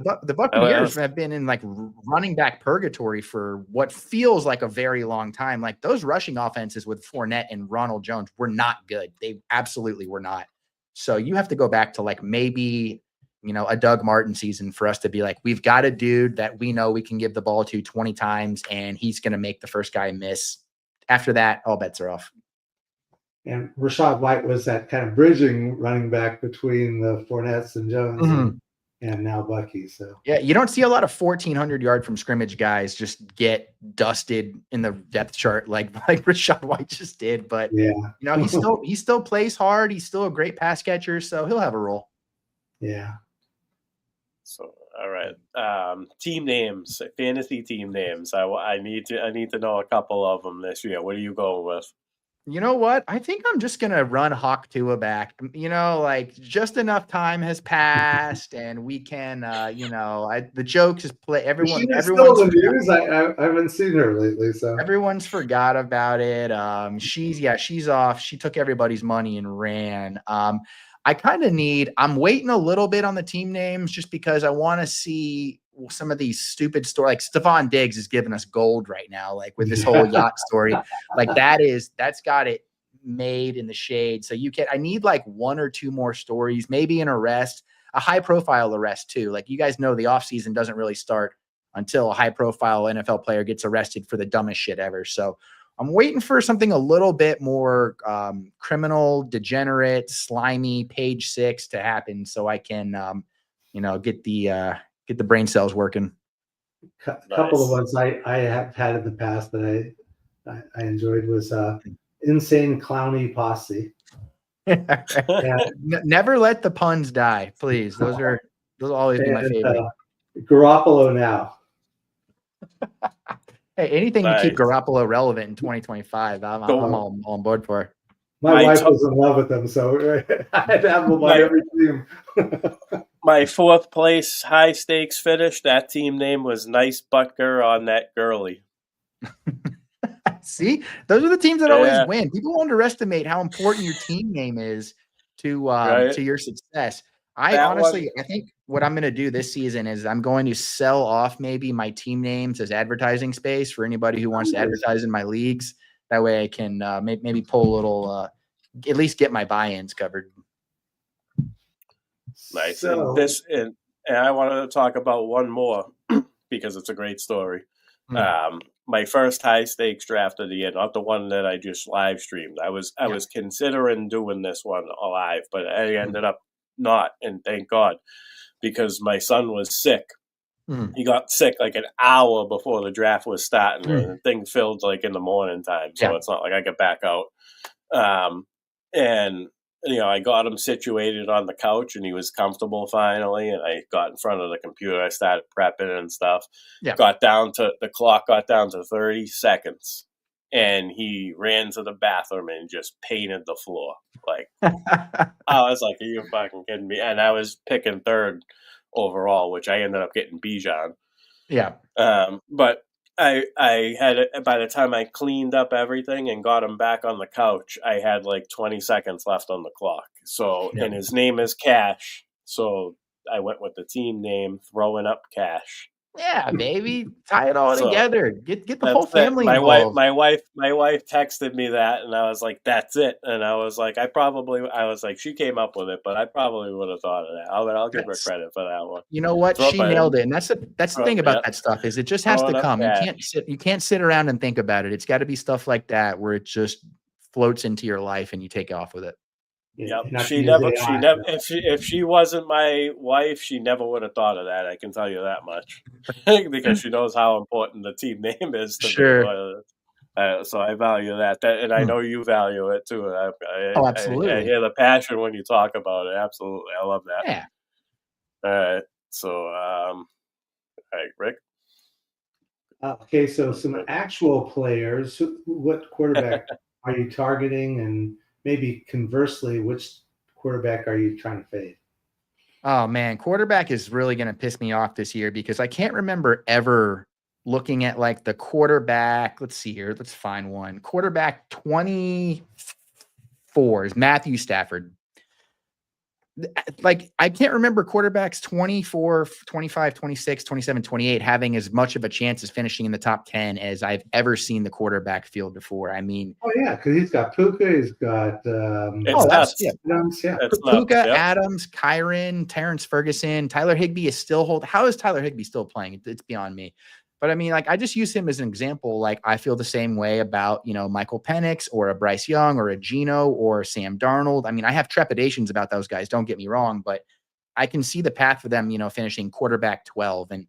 The Buccaneers have been in like running back purgatory for what feels like a very long time. Like those rushing offenses with Fournette and Ronald Jones were not good. They absolutely were not. So you have to go back to like maybe a Doug Martin season for us to be like, we've got a dude that we know we can give the ball to 20 times and he's going to make the first guy miss. After that, all bets are off. And Rachaad White was that kind of bridging running back between the Fournettes and Jones and now Bucky. So yeah, you don't see a lot of 1,400 yard from scrimmage guys just get dusted in the depth chart like Rachaad White just did. But he still plays hard. He's still a great pass catcher, so he'll have a role. Yeah. So, all right. Team names, fantasy team names. I need to know a couple of them this year. What are you going with? You know what? I think I'm just going to run Hawk Tua back. Like just enough time has passed and we can, the jokes is play. Everyone's still in the news. I haven't seen her lately. So everyone's forgot about it. She's off. She took everybody's money and ran. I'm waiting a little bit on the team names just because I want to see some of these stupid stories. Like Stephon Diggs is giving us gold right now, like with this whole yacht story. Like that's got it made in the shade. So I need like 1 or 2 more stories, maybe an arrest, a high profile arrest too. Like you guys know the offseason doesn't really start until a high profile NFL player gets arrested for the dumbest shit ever. So I'm waiting for something a little bit more criminal, degenerate, slimy, page 6 to happen, so I can, get the brain cells working. A couple of ones I have had in the past that I enjoyed was Insane Clowny Posse. Never let the puns die, please. Those will always be my favorite. Garoppolo now. Hey, anything to keep Garoppolo relevant in 2025, I'm all on board for. My wife was in love with him, so I'd have him on every team. My 4th place high stakes finish, that team name was Nice Butker on that girly. See, those are the teams that always win. People underestimate how important your team name is to your success. I think what I'm going to do this season is I'm going to sell off maybe my team names as advertising space for anybody who wants to advertise in my leagues. That way I can maybe pull a little, at least get my buy-ins covered. Nice. So, and I wanted to talk about one more because it's a great story. My first high stakes draft of the year, not the one that I just live streamed. I was considering doing this one live, but I ended up not, and thank God, because my son was sick. He got sick like an hour before the draft was starting, and the thing filled like in the morning time, so it's not like I could back out. And I got him situated on the couch, and he was comfortable finally. And I got in front of the computer. I started prepping and stuff. Yeah. The clock got down to 30 seconds, and he ran to the bathroom and just painted the floor. Like, I was like, "Are you fucking kidding me?" And I was picking third overall, which I ended up getting Bijan. Yeah. But I had, by the time I cleaned up everything and got him back on the couch, I had like 20 seconds left on the clock. So, and his name is Cash. So I went with the team name, throwing up Cash. Yeah, baby, tie it all together. Get the whole family my involved. My wife texted me that, and I was like, "That's it." And I was like, she came up with it, but I probably would have thought of that. I'll give her credit for that one. You know what? She nailed it, and that's the thing about that stuff is it just has to come. You can't sit around and think about it. It's got to be stuff like that where it just floats into your life and you take off with it. Yep. If she wasn't my wife, she never would have thought of that. I can tell you that much, because she knows how important the team name is to me. So I value that, and I know you value it too. Absolutely. I hear the passion when you talk about it. Absolutely, I love that. Yeah. All right. So, all right, Rick. Okay, so some actual players. What quarterback are you targeting, and maybe conversely, which quarterback are you trying to fade? Oh man, quarterback is really going to piss me off this year because I can't remember ever looking at like the quarterback. Let's see here. Let's find one. Quarterback 24 is Matthew Stafford. Like, I can't remember quarterbacks 24, 25, 26, 27, 28 having as much of a chance as finishing in the top 10 as I've ever seen the quarterback field before. I mean, because he's got Puka, he's got Adams, Puka, Adams, Kyron, Terrence Ferguson, Tyler Higbee is still how is Tyler Higbee still playing? It's beyond me. But I mean, like, I just use him as an example. Like, I feel the same way about, Michael Penix or a Bryce Young or a Geno or Sam Darnold. I mean, I have trepidations about those guys. Don't get me wrong, but I can see the path for them, finishing quarterback 12. And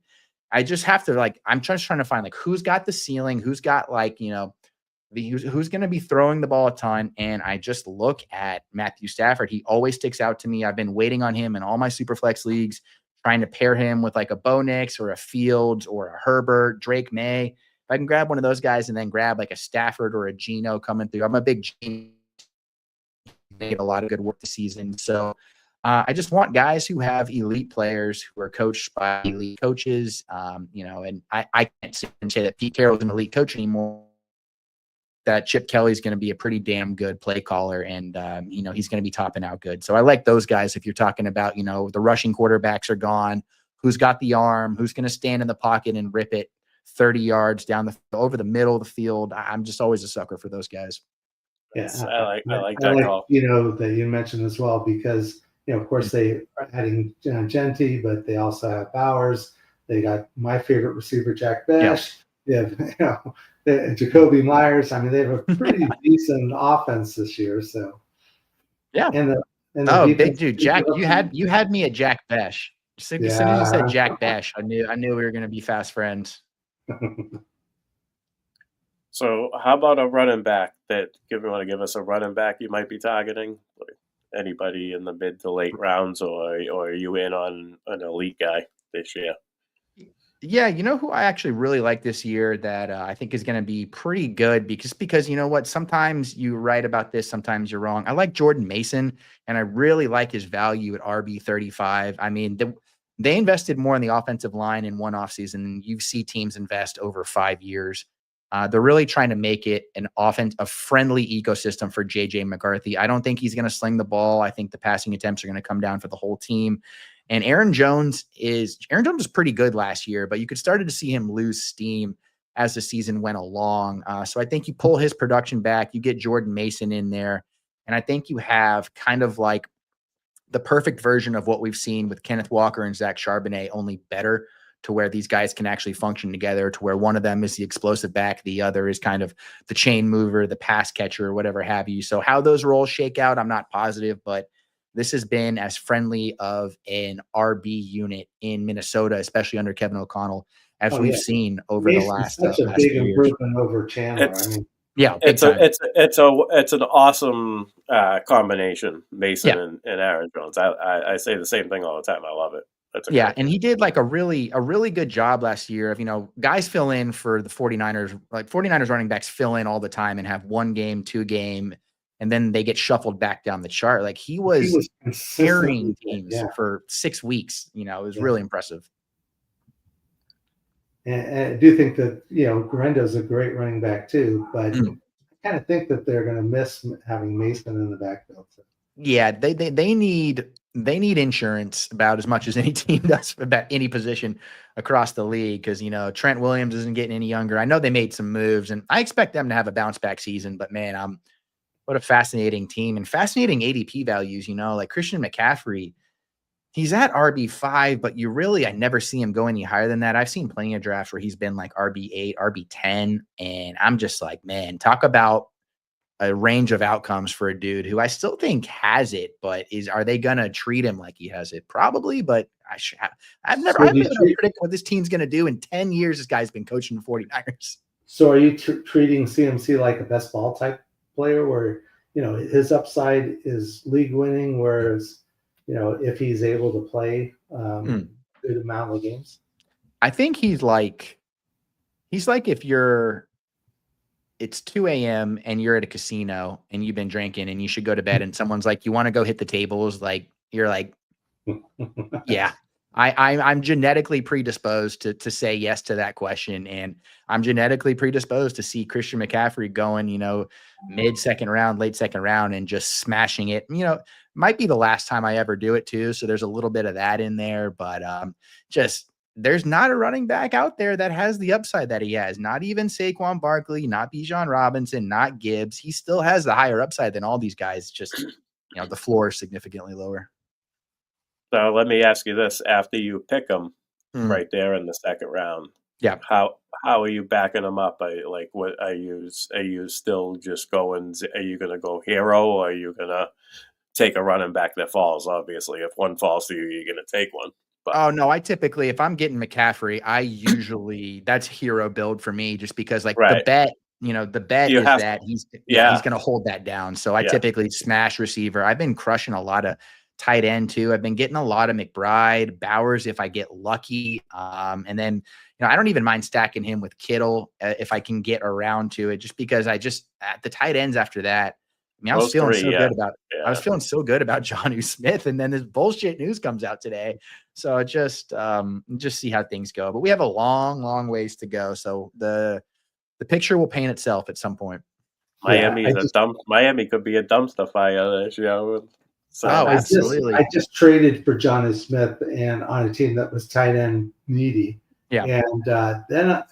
I just have to I'm just trying to find who's got the ceiling, who's got who's going to be throwing the ball a ton. And I just look at Matthew Stafford. He always sticks out to me. I've been waiting on him in all my Superflex leagues, trying to pair him with a Bo Nix or a Fields or a Herbert, Drake May. If I can grab one of those guys and then grab a Stafford or a Geno coming through. I'm a big Geno. Made a lot of good work this season. So I just want guys who have elite players who are coached by elite coaches. And I can't say that Pete Carroll's an elite coach anymore. That Chip Kelly's going to be a pretty damn good play caller, and he's going to be topping out good. So I like those guys. If you're talking about the rushing quarterbacks are gone, who's got the arm, who's going to stand in the pocket and rip it 30 yards down over the middle of the field. I'm just always a sucker for those guys. Yeah, I like that call. That you mentioned as well, because of course they are adding Genti, but they also have Bowers. They got my favorite receiver, Jack Bash. They have Jacoby Myers. I mean, they have a pretty decent offense this year. So yeah, and the big dude, Jack. You had me at Jack Bash. As soon as you said Jack Bash, I knew we were going to be fast friends. So how about a running back that you want to give us a running back you might be targeting? Anybody in the mid to late rounds, or are you in on an elite guy this year? Yeah, who I actually really like this year that I think is going to be pretty good because you know what? Sometimes you write about this, sometimes you're wrong. I like Jordan Mason, and I really like his value at RB35. I mean, they invested more in the offensive line in one offseason than you see teams invest over 5 years. They're really trying to make it a friendly ecosystem for JJ McCarthy. I don't think he's going to sling the ball. I think the passing attempts are going to come down for the whole team. And Aaron Jones is pretty good last year, but you could started to see him lose steam as the season went along. So I think you pull his production back, you get Jordan Mason in there, and I think you have kind of the perfect version of what we've seen with Kenneth Walker and Zach Charbonnet, only better. to where these guys can actually function together, to where one of them is the explosive back, the other is kind of the chain mover, the pass catcher, whatever have you. So how those roles shake out, I'm not positive, but this has been as friendly of an RB unit in Minnesota, especially under Kevin O'Connell, as we've seen over the last such a last big few years. improvement over Chandler. I mean, yeah, big time. It's an awesome combination, Mason and Aaron Jones. I say the same thing all the time. I love it. And he did like a really good job last year of, guys fill in for the 49ers, like 49ers running backs fill in all the time and have 1 game, 2 game, and then they get shuffled back down the chart. Like he was carrying teams for 6 weeks. It was really impressive. And I do think that, Garendo's a great running back too, but I kind of think that they're going to miss having Mason in the backfield. So. Yeah, they need insurance about as much as any team does about any position across the league, because Trent Williams isn't getting any younger. I know they made some moves, and I expect them to have a bounce back season. But man, what a fascinating team and fascinating ADP values. Like Christian McCaffrey, he's at RB5, but I never see him go any higher than that. I've seen plenty of drafts where he's been like RB8, RB10, and I'm just like, man, talk about a range of outcomes for a dude who I still think has it, but are they going to treat him like he has it? Probably, but I've never been able to predict what this team's going to do. In 10 years, this guy's been coaching the 49ers. So are you treating CMC like a best ball type player where, his upside is league winning, whereas, if he's able to play good amount of games? I think he's like if it's 2 a.m. and you're at a casino and you've been drinking and you should go to bed and someone's like, you want to go hit the tables? Like, you're like, yeah, I'm genetically predisposed to say yes to that question. And I'm genetically predisposed to see Christian McCaffrey going, mid second round, late second round, and just smashing it. Might be the last time I ever do it too. So there's a little bit of that in there, but there's not a running back out there that has the upside that he has. Not even Saquon Barkley, not Bijan Robinson, not Gibbs. He still has the higher upside than all these guys. Just, the floor is significantly lower. So let me ask you this: after you pick them right there in the second round, how are you backing them up? What are you still just going? Are you going to go hero, or are you going to take a running back that falls? Obviously, if one falls to you, you're going to take one. But. Oh no, I typically, if I'm getting McCaffrey, I usually that's hero build for me, just because the bet, the bet is that he's going to hold that down. So I typically smash receiver. I've been crushing a lot of tight end too. I've been getting a lot of McBride, Bowers if I get lucky. And then, I don't even mind stacking him with Kittle if I can get around to it, just because at the tight ends after that, I was feeling I was feeling so good about Jonnu Smith, and then this bullshit news comes out today. So just see how things go. But we have a long, long ways to go. So the picture will paint itself at some point. Miami could be a dumpster fire this year. So absolutely. I just traded for Jonnu Smith and on a team that was tight end needy. Yeah. And then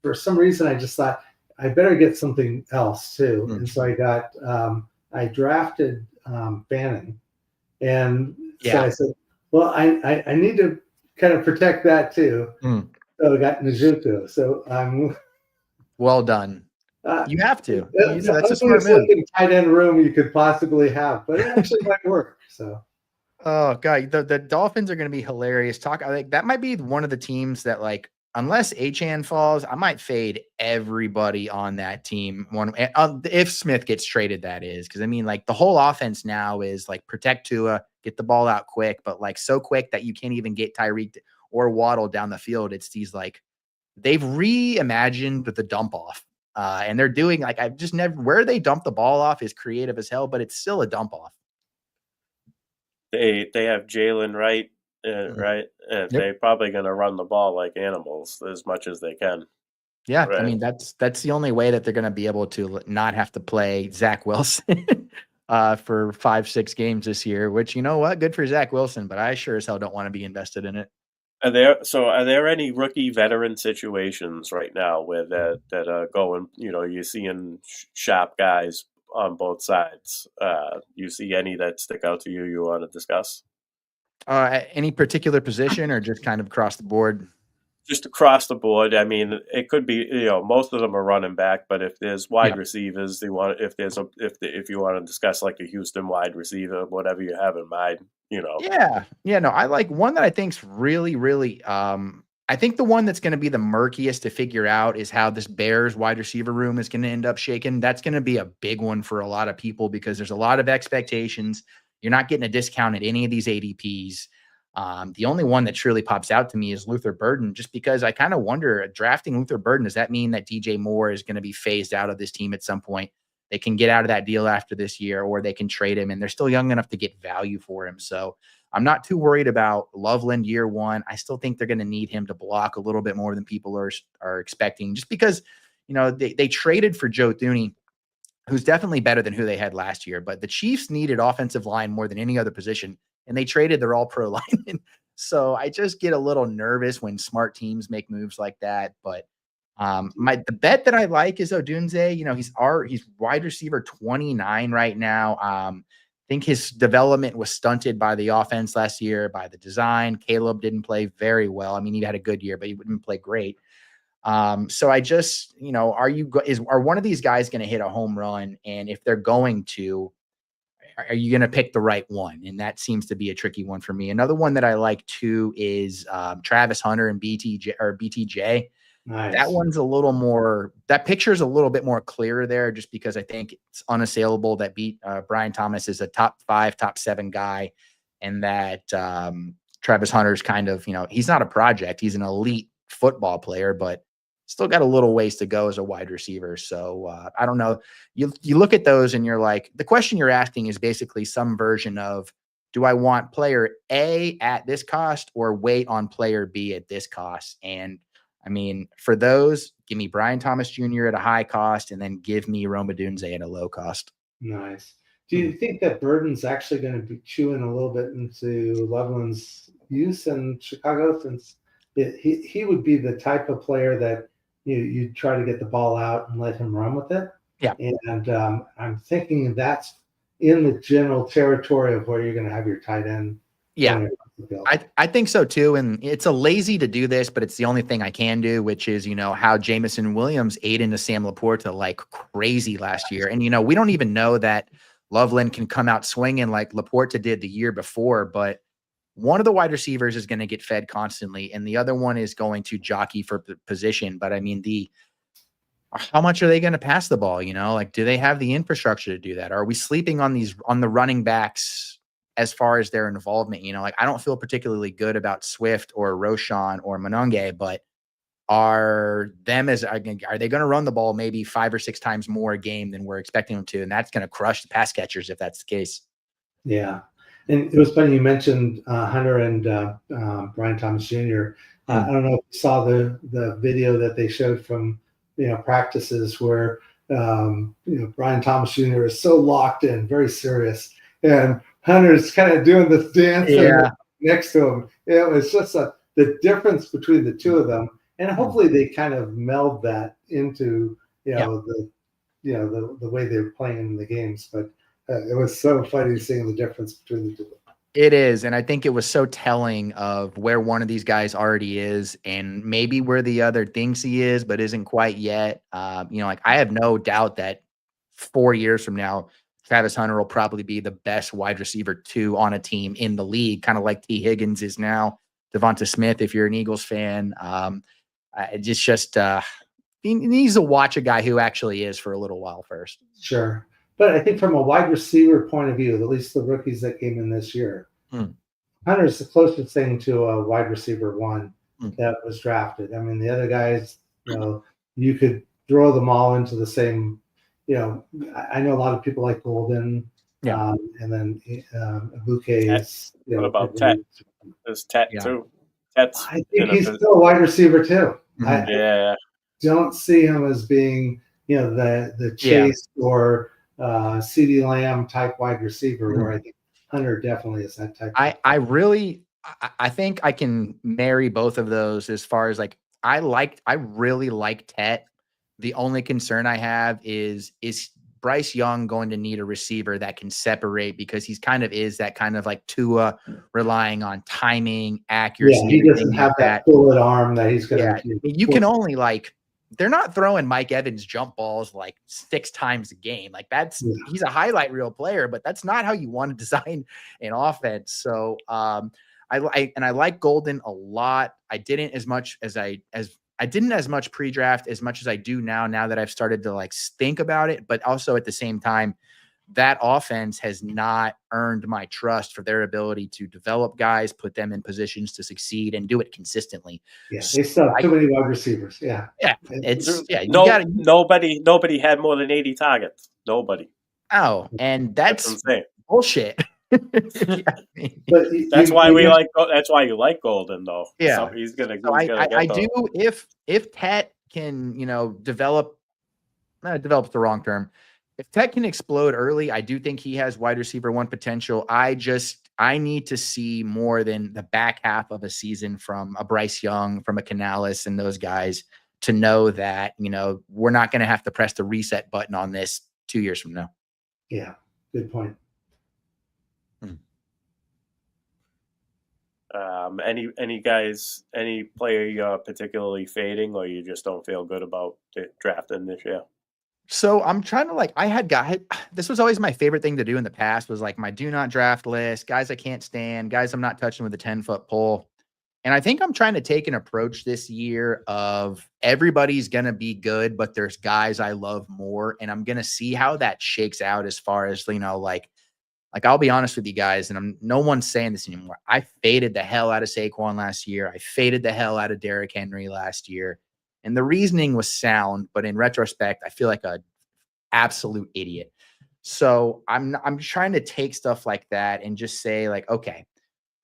for some reason I just thought I better get something else too. And so I drafted Bannon. And so I said, well, I need to kind of protect that too. So I got Njoku. So I'm well done. You have to. That's a smart move. Tight end room you could possibly have, but it actually might work. So, oh god, the Dolphins are going to be hilarious. That might be one of the teams that, like, unless Achane falls, I might fade everybody on that team. If Smith gets traded, that is, because the whole offense now is like protect Tua, get the ball out quick, but like so quick that you can't even get Tyreek or Waddle down the field. It's these they've reimagined the dump off. And they're doing I've just never, where they dump the ball off is creative as hell, but it's still a dump off. They have Jalen Wright, right? And they're probably going to run the ball like animals as much as they can. Yeah, right? That's the only way that they're going to be able to not have to play Zach Wilson for 5-6 games this year. Which, you know what, good for Zach Wilson, but I sure as hell don't want to be invested in it. Are there any rookie veteran situations right now where that are going, you're seeing sharp guys on both sides? You see any that stick out to you want to discuss? Any particular position or just kind of across the board? just across the board. I mean, it could be, most of them are running back, but if there's wide receivers, if you want to discuss like a Houston wide receiver, whatever you have in mind, Yeah. Yeah. No, I like one that I think's really, really, I think the one that's going to be the murkiest to figure out is how this Bears wide receiver room is going to end up shaking. That's going to be a big one for a lot of people because there's a lot of expectations. You're not getting a discount at any of these ADPs. The only one that truly pops out to me is Luther Burden, just because I kind of wonder, drafting Luther Burden, does that mean that DJ Moore is going to be phased out of this team at some point? They can get out of that deal after this year, or they can trade him, and they're still young enough to get value for him. So I'm not too worried about Loveland year one. I still think they're going to need him to block a little bit more than people are expecting, just because, they traded for Joe Thuney, who's definitely better than who they had last year. But the Chiefs needed offensive line more than any other position, and they traded their all-pro linemen. So I just get a little nervous when smart teams make moves like that. But the bet that I like is Odunze. He's wide receiver 29 right now. I think his development was stunted by the offense last year, by the design. Caleb didn't play very well. I mean, he had a good year, but he wouldn't play great. So I just, are one of these guys going to hit a home run? And if they're going to, are you going to pick the right one? And that seems to be a tricky one for me. Another one that I like too is Travis Hunter and BTJ. Nice. That one's that picture is a little bit more clear there, just because I think it's unassailable that Brian Thomas is a top 5, top 7 guy. And that Travis Hunter's kind of, he's not a project. He's an elite football player, but still got a little ways to go as a wide receiver. So I don't know. You look at those and you're like, the question you're asking is basically some version of, do I want player A at this cost or wait on player B at this cost? And I mean, for those, give me Brian Thomas Jr. at a high cost and then give me Rome Odunze at a low cost. Nice. Do you think that Burden's actually going to be chewing a little bit into Loveland's use in Chicago, since he would be the type of player that you try to get the ball out and let him run with it? Yeah. And I'm thinking that's in the general territory of where you're going to have your tight end. Yeah, I think so too. And it's a lazy to do this, but it's the only thing I can do, which is, how Jamison Williams ate into Sam Laporta like crazy last year. And, we don't even know that Loveland can come out swinging like Laporta did the year before, but one of the wide receivers is going to get fed constantly, and the other one is going to jockey for position. But I mean, how much are they going to pass the ball? Do they have the infrastructure to do that? Are we sleeping on the running backs as far as their involvement? I don't feel particularly good about Swift or Roschon or Mononge, but are they going to run the ball maybe 5 or 6 times more a game than we're expecting them to? And that's going to crush the pass catchers if that's the case. Yeah. And it was funny you mentioned Hunter and Brian Thomas Jr. I don't know if you saw the video that they showed from practices where Brian Thomas Jr. is so locked in, very serious, and Hunter's kind of doing this dance next to him. It was just the difference between the two of them, and hopefully they kind of meld that into the way they were playing in the games, but. It was so funny seeing the difference between the two. It is. And I think it was so telling of where one of these guys already is and maybe where the other thinks he is, but isn't quite yet. I have no doubt that 4 years from now, Travis Hunter will probably be the best wide receiver 2 on a team in the league, kind of like T. Higgins is now. Devonta Smith, if you're an Eagles fan, he needs to watch a guy who actually is for a little while first. Sure. But I think from a wide receiver point of view, at least the rookies that came in this year, Hunter's the closest thing to a wide receiver 1 that was drafted. I mean, the other guys, you could throw them all into the same, I know a lot of people like Golden, and then Abuke is. What about Tet? There's Tet too. Tet's I think he's still a wide receiver too. I don't see him as being, the Chase or CeeDee Lamb type wide receiver, where I think Hunter definitely is that type. I think I can marry both of those as far as I really like Tet. The only concern I have is Bryce Young going to need a receiver that can separate because he's kind of is that kind of like Tua relying on timing, accuracy. Yeah, he doesn't have that bullet arm that he's going to. Yeah, you can only like, they're not throwing Mike Evans jump balls like 6 times a game. Like he's a highlight reel player, but that's not how you want to design an offense. So I like Golden a lot. I didn't as much pre-draft as much as I do now that I've started to like think about it, but also at the same time, that offense has not earned my trust for their ability to develop guys, put them in positions to succeed, and do it consistently. Yeah, they still have too many wide receivers. Yeah, nobody had more than 80 targets. Nobody. Oh, and that's insane bullshit. That's why you like Golden, though. Yeah, so he's gonna. I do. If Tet can, develop. Develop's the wrong term. If Tet can explode early, I do think he has wide receiver 1 potential. I need to see more than the back half of a season from a Bryce Young, from a Canales, and those guys to know that, we're not going to have to press the reset button on this 2 years from now. Yeah, good point. Any player you're particularly fading, or you just don't feel good about drafting this year? So I'm trying to this was always my favorite thing to do in the past, was like my do not draft list, guys I can't stand, guys I'm not touching with a 10-foot pole. And I think I'm trying to take an approach this year of everybody's going to be good, but there's guys I love more. And I'm going to see how that shakes out as far as, like I'll be honest with you guys, and no one's saying this anymore. I faded the hell out of Saquon last year. I faded the hell out of Derrick Henry last year. And the reasoning was sound, but in retrospect, I feel like an absolute idiot. So I'm trying to take stuff like that and just say like, okay,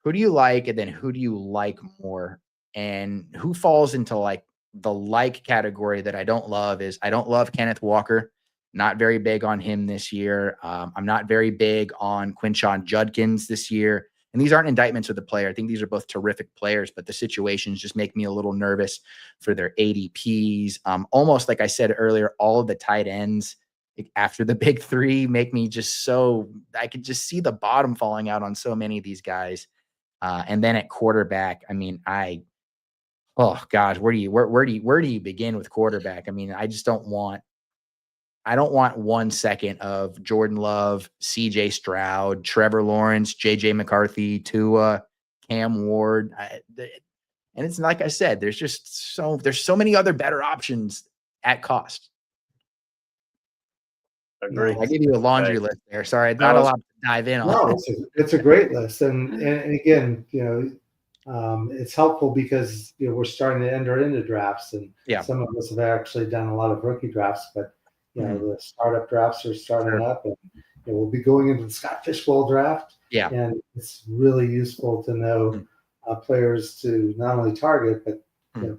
who do you like? And then who do you like more? And who falls into like the like category that I don't love is I don't love Kenneth Walker. Not very big on him this year. I'm not very big on Quinshon Judkins this year. And these aren't indictments of the player. I think these are both terrific players, but the situations just make me a little nervous for their ADPs. Almost like I said earlier, all of the tight ends after the big 3 make me just I could just see the bottom falling out on so many of these guys. And then at quarterback, I mean, oh gosh, where do you begin with quarterback? I mean, I don't want 1 second of Jordan Love, CJ Stroud, Trevor Lawrence, JJ McCarthy, Tua, Cam Ward. And it's like I said, there's so many other better options at cost. Agreed. I give you a laundry list there. Sorry, not a lot to dive in on. No, it's a great list. And again, it's helpful because we're starting to enter into drafts, and some of us have actually done a lot of rookie drafts, but the startup drafts are starting up, and we'll be going into the Scott Fishbowl draft. Yeah, and it's really useful to know players to not only target, but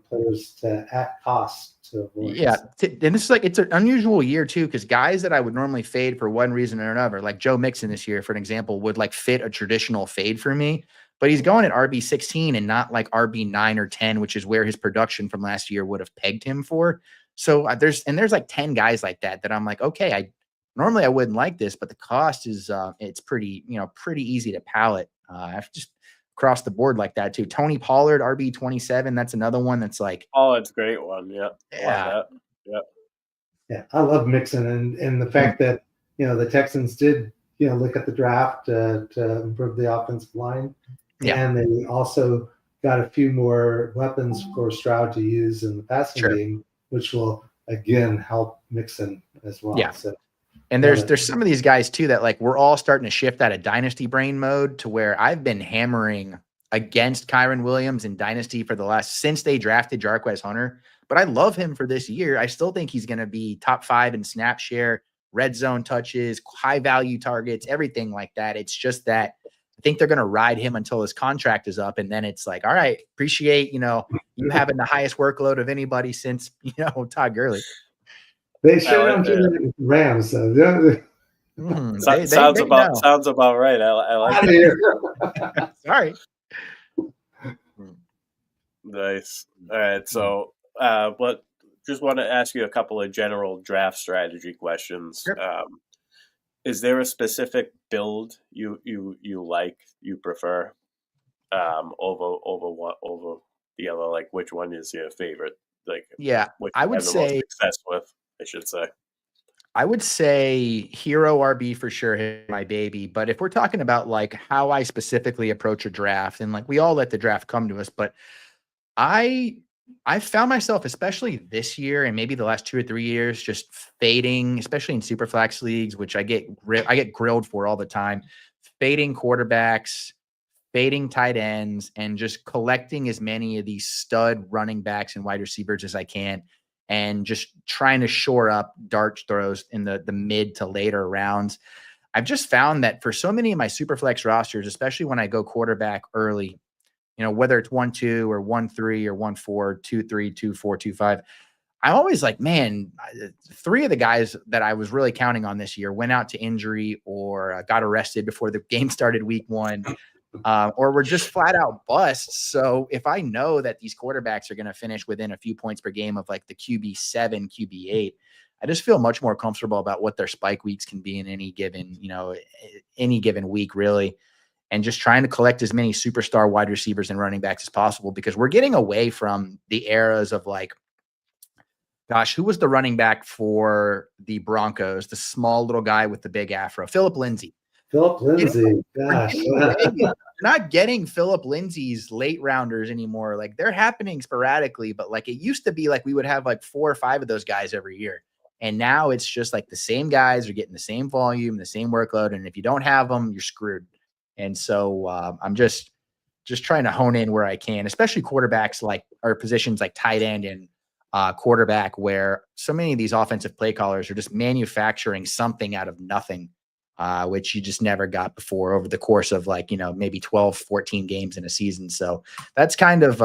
players to at cost to avoid. Yeah, and this is it's an unusual year too, because guys that I would normally fade for one reason or another, like Joe Mixon this year, for an example, would fit a traditional fade for me. But he's going at RB16 and not like RB9 or 10, which is where his production from last year would have pegged him for. So there's like 10 guys like that I'm like, okay, I wouldn't like this, but the cost is it's pretty easy to palate. I've just across the board like that too. Tony Pollard, RB27, that's another one that's like, oh, it's a great one. Yeah. I love Mixon and the fact that the Texans did look at the draft to improve the offensive line, and they also got a few more weapons for Stroud to use in the passing game, which will again help Mixon as well. Yeah. So, and there's some of these guys too that we're all starting to shift out of dynasty brain mode to where I've been hammering against Kyron Williams in dynasty since they drafted Jarquez Hunter. But I love him for this year. I still think he's going to be top 5 in snap share, red zone touches, high value targets, everything like that. It's just that I think they're going to ride him until his contract is up. And then it's like, all right, appreciate, you having the highest workload of anybody since, Todd Gurley. They should have the Rams. So. Sounds about right. I like it. Sorry. Nice. All right. So, just want to ask you a couple of general draft strategy questions. Sure. Is there a specific build you prefer over the other? Like, which one is your favorite? Like, Yeah, which I you would have the most say success with, I should say. I would say hero RB for sure, my baby. But if we're talking about like how I specifically approach a draft, and like we all let the draft come to us, but I found myself, especially this year and maybe the last 2 or 3 years, just fading, especially in super flex leagues, which I get grilled for all the time, fading quarterbacks, fading tight ends, and just collecting as many of these stud running backs and wide receivers as I can, and just trying to shore up dart throws in the mid to later rounds. I've just found that for so many of my super flex rosters, especially when I go quarterback early, whether it's 1-2 or 1-3 or 1-4, 2-3, 2-4, 2-5, I'm always like, man, 3 of the guys that I was really counting on this year went out to injury or got arrested before the game started week 1, or were just flat out busts. So if I know that these quarterbacks are going to finish within a few points per game of like the QB7, QB8, I just feel much more comfortable about what their spike weeks can be in any given week, really. And just trying to collect as many superstar wide receivers and running backs as possible, because we're getting away from the eras of like, gosh, who was the running back for the Broncos? The small little guy with the big afro, Philip Lindsay. Gosh. We're not getting Philip Lindsay's late rounders anymore. Like, they're happening sporadically, but like it used to be like we would have like 4 or 5 of those guys every year. And now it's just like the same guys are getting the same volume, the same workload. And if you don't have them, you're screwed. And so I'm just trying to hone in where I can, especially quarterbacks or positions like tight end and quarterback, where so many of these offensive play callers are just manufacturing something out of nothing, which you just never got before over the course of maybe 12, 14 games in a season. So that's kind of,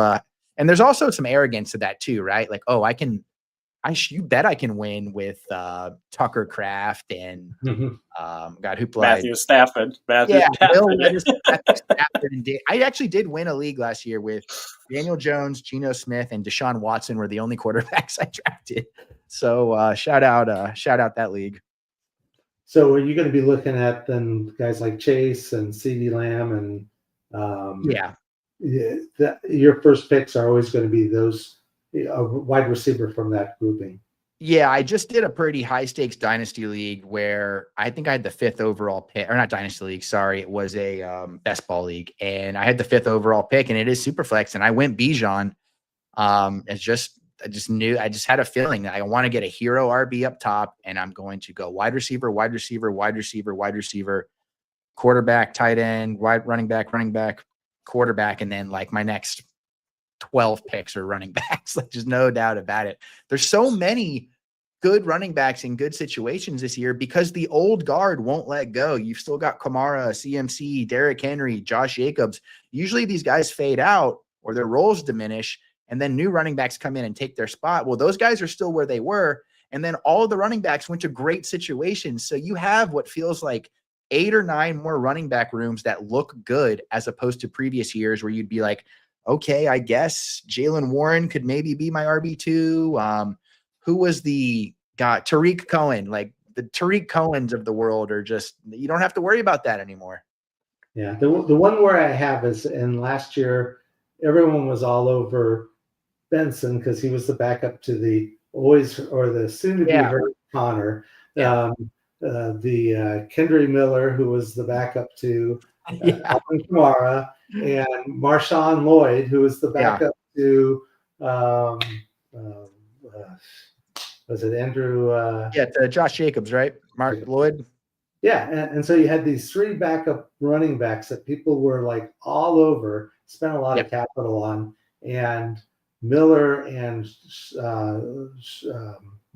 and there's also some arrogance to that too, right? Like, oh, you bet I can win with Tucker Kraft and God, who played Matthew Stafford. Stafford and I actually did win a league last year with Daniel Jones, Geno Smith, and Deshaun Watson were the only quarterbacks I drafted. So shout out that league. So are you going to be looking at then guys like Chase and CeeDee Lamb and your first picks are always going to be those a wide receiver from that grouping? Yeah, I just did a pretty high stakes dynasty league where I think I had the 5th overall pick, or not dynasty league. Sorry. It was a best ball league, and I had the 5th overall pick, and it is super flex. And I went Bijan. I just had a feeling that I want to get a hero RB up top, and I'm going to go wide receiver, quarterback, tight end, wide running back, quarterback. And then like my next 12 picks are running backs. Like, there's no doubt about it. There's so many good running backs in good situations this year because the old guard won't let go. You've still got Kamara, CMC, Derrick Henry, Josh Jacobs. Usually these guys fade out or their roles diminish, and then new running backs come in and take their spot. Well, those guys are still where they were. And then all of the running backs went to great situations. So you have what feels like 8 or 9 more running back rooms that look good, as opposed to previous years where you'd be like, okay, I guess Jaylen Warren could maybe be my RB2. Who was the guy? Tariq Cohen. Like, the Tariq Cohens of the world are just, you don't have to worry about that anymore. Yeah. The one where I have is, and last year, everyone was all over Benson because he was the backup to the soon to be hurt Connor. Yeah. The Kendry Miller, who was the backup to Alvin Kamara, and Marshawn Lloyd, who was the backup to was it Andrew? To Josh Jacobs, right? Mark Lloyd. Yeah, and so you had these 3 backup running backs that people were like all over, spent a lot of capital on, and Miller and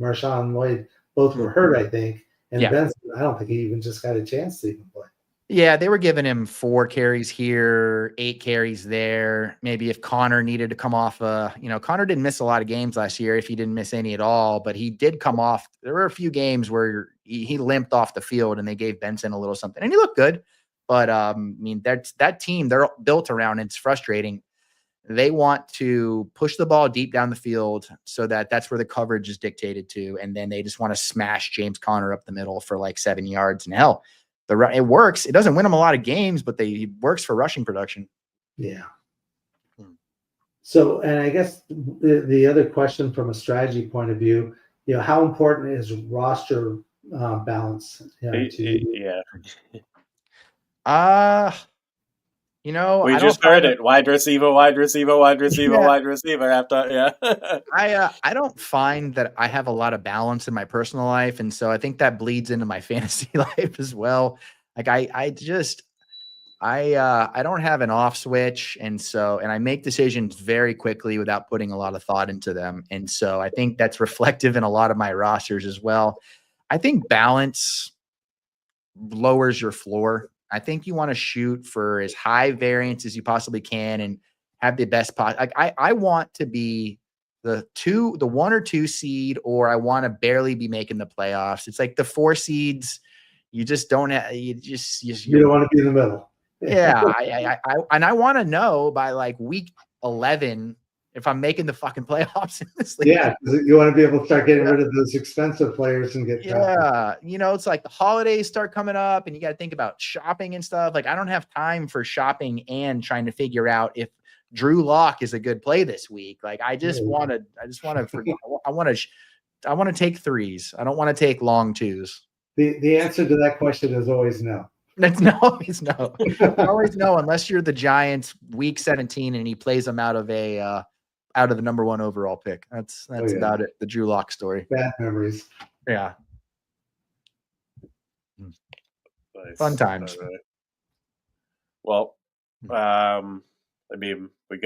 Marshawn Lloyd both were hurt, I think. And Benson, I don't think he even just got a chance to even play. Yeah, they were giving him 4 carries here, 8 carries there. Maybe if Connor needed to come off, Connor didn't miss a lot of games last year, if he didn't miss any at all, but he did come off. There were a few games where he limped off the field and they gave Benson a little something, and he looked good. But that team, they're built around, and it's frustrating. they want to push the ball deep down the field so that's where the coverage is dictated to. And then they just want to smash James Conner up the middle for like 7 yards. And hell, it works. It doesn't win them a lot of games, but it works for rushing production. Yeah. So, and I guess the other question from a strategy point of view, how important is roster balance? Yeah. We just heard it. Wide receiver, wide receiver, wide receiver, yeah. wide receiver. After, yeah. I don't find that I have a lot of balance in my personal life, and so I think that bleeds into my fantasy life as well. Like I don't have an off switch, and I make decisions very quickly without putting a lot of thought into them, and so I think that's reflective in a lot of my rosters as well. I think balance lowers your floor. I think you want to shoot for as high variance as you possibly can and have the best I want to be the 1 or 2 seed, or I want to barely be making the playoffs. It's like the 4 seeds. You just don't have, you don't want to be in the middle. Yeah. I want to know by like week 11 if I'm making the fucking playoffs in this league. Yeah, you want to be able to start getting rid of those expensive players and get it's like the holidays start coming up and you got to think about shopping and stuff. Like I don't have time for shopping and trying to figure out if Drew Lock is a good play this week. Like I want to take 3s. I don't want to take long 2s. The answer to that question is always no. That's always no. Always no, unless you're the Giants week 17 and he plays them out of the number 1 overall pick. That's about it. The Drew Lock story. Bad memories. Yeah. Nice. Fun times. Right. Well, I mean, we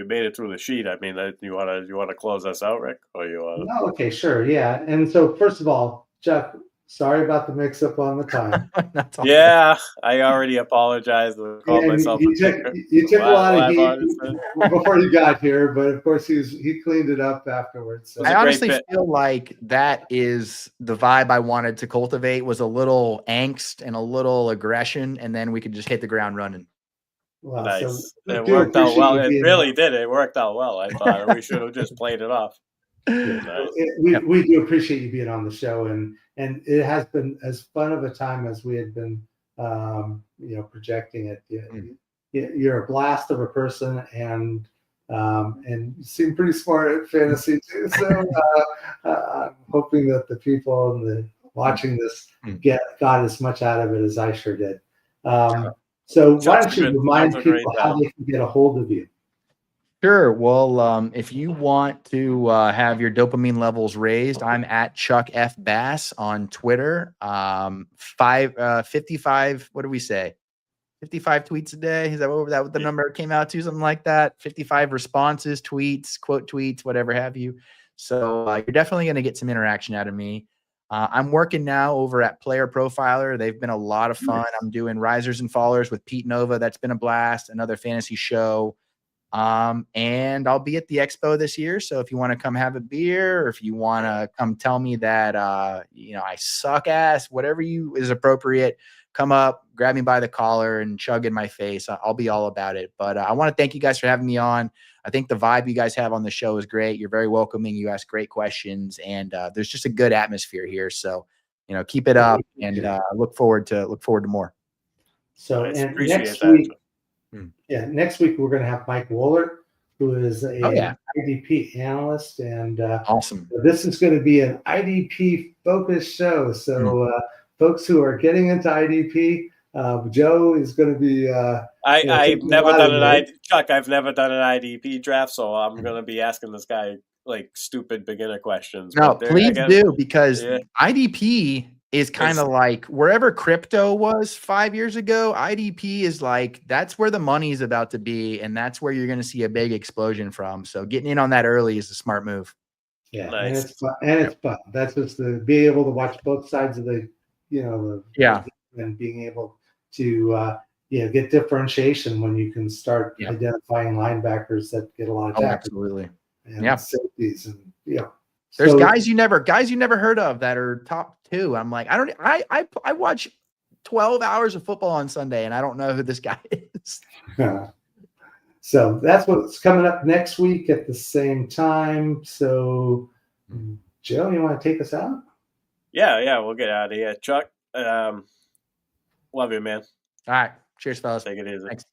made it through the sheet. I mean, you want to close us out, Rick? Or you want? No, okay, sure, yeah. And so, first of all, Chuck, sorry about the mix-up on the time. Yeah, I already apologized. You took a lot of heat before you got here, but of course he cleaned it up afterwards. So. I honestly feel like that is the vibe I wanted to cultivate, was a little angst and a little aggression, and then we could just hit the ground running. Well, nice. So it worked out well. It really did. It worked out well. I thought we should have just played it off. Yeah. Nice. We do appreciate you being on the show, and it has been as fun of a time as we had been, projecting it. You're a blast of a person, and you seem pretty smart at fantasy too. So I'm hoping that the people watching this got as much out of it as I sure did. So why don't you remind people how they can get a hold of you? Sure. Well, if you want to have your dopamine levels raised, I'm at Chuck F. Bass on Twitter. 55, what do we say? 55 tweets a day. Is that what the number came out to? Something like that. 55 responses, tweets, quote tweets, whatever have you. So you're definitely going to get some interaction out of me. I'm working now over at Player Profiler. They've been a lot of fun. I'm doing Risers and Fallers with Pete Nova. That's been a blast. Another fantasy show. And I'll be at the EXPO this year. So if you want to come have a beer, or if you want to come tell me that, I suck ass, whatever is appropriate, come up, grab me by the collar and chug in my face. I'll be all about it. But I want to thank you guys for having me on. I think the vibe you guys have on the show is great. You're very welcoming. You ask great questions, and there's just a good atmosphere here. So, keep it up, and look forward to more. So and next week we're going to have Mike Wohlert, who is a IDP analyst, and awesome. This is going to be an IDP focused show. So folks who are getting into IDP, Joe is going to be. I've never done I've never done an IDP draft, so I'm going to be asking this guy like stupid beginner questions. No, please do, because IDP is kind of like wherever crypto was 5 years ago. IDP is like, that's where the money is about to be, and that's where you're going to see a big explosion from. So getting in on that early is a smart move. Yeah, nice. And it's fun. That's just be able to watch both sides of the, and being able to get differentiation when you can start identifying linebackers that get a lot of tackles. Absolutely. And safeties and There's guys you never heard of that are top 2. I'm like, I watch 12 hours of football on Sunday and I don't know who this guy is. So that's what's coming up next week at the same time. So, Joe, you want to take us out? Yeah, we'll get out of here. Chuck, love you, man. All right. Cheers, fellas. Take it easy. Thanks.